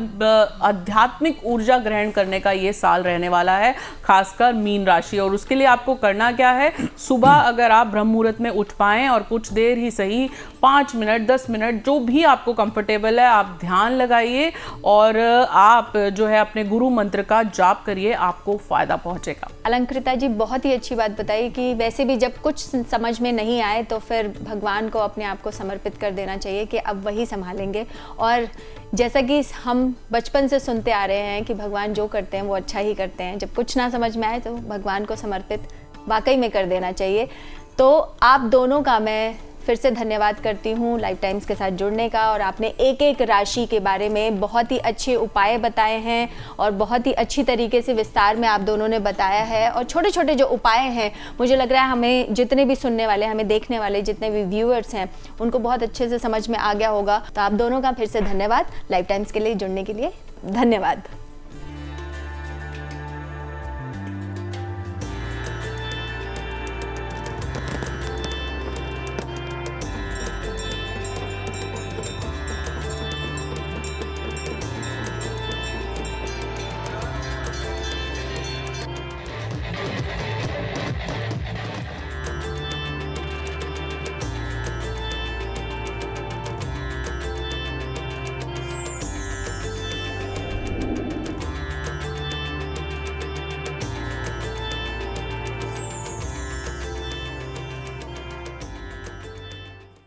आध्यात्मिक ऊर्जा ग्रहण करने का ये साल रहने वाला है, खासकर मीन राशि। और उसके लिए आपको करना क्या है, सुबह अगर आप ब्रह्म मुहूर्त में उठ पाएं और कुछ देर ही सही 5 मिनट 10 मिनट जो भी आपको कंफर्टेबल है आप ध्यान लगाइए और आप जो है अपने गुरु मंत्र का जाप करिए, आपको फायदा पहुंचेगा। अलंकृता जी बहुत ही अच्छी बात बताई कि वैसे भी जब कुछ समझ में नहीं आए तो फिर भगवान को अपने आप को समर्पित कर देना चाहिए कि अब वही संभालेंगे। और जैसा कि हम बचपन से सुनते आ रहे हैं कि भगवान जो करते हैं वो अच्छा ही करते हैं, जब कुछ ना समझ में आए तो भगवान को समर्पित वाकई में कर देना चाहिए। तो आप दोनों का मैं फिर से धन्यवाद करती हूँ लाइफ टाइम्स के साथ जुड़ने का, और आपने एक एक राशि के बारे में बहुत ही अच्छे उपाय बताए हैं और बहुत ही अच्छी तरीके से विस्तार में आप दोनों ने बताया है। और छोटे छोटे जो उपाय हैं मुझे लग रहा है हमें जितने भी सुनने वाले, हमें देखने वाले जितने भी व्यूअर्स हैं उनको बहुत अच्छे से समझ में आ गया होगा। तो आप दोनों का फिर से धन्यवाद लाइफ टाइम्स के लिए जुड़ने के लिए। धन्यवाद।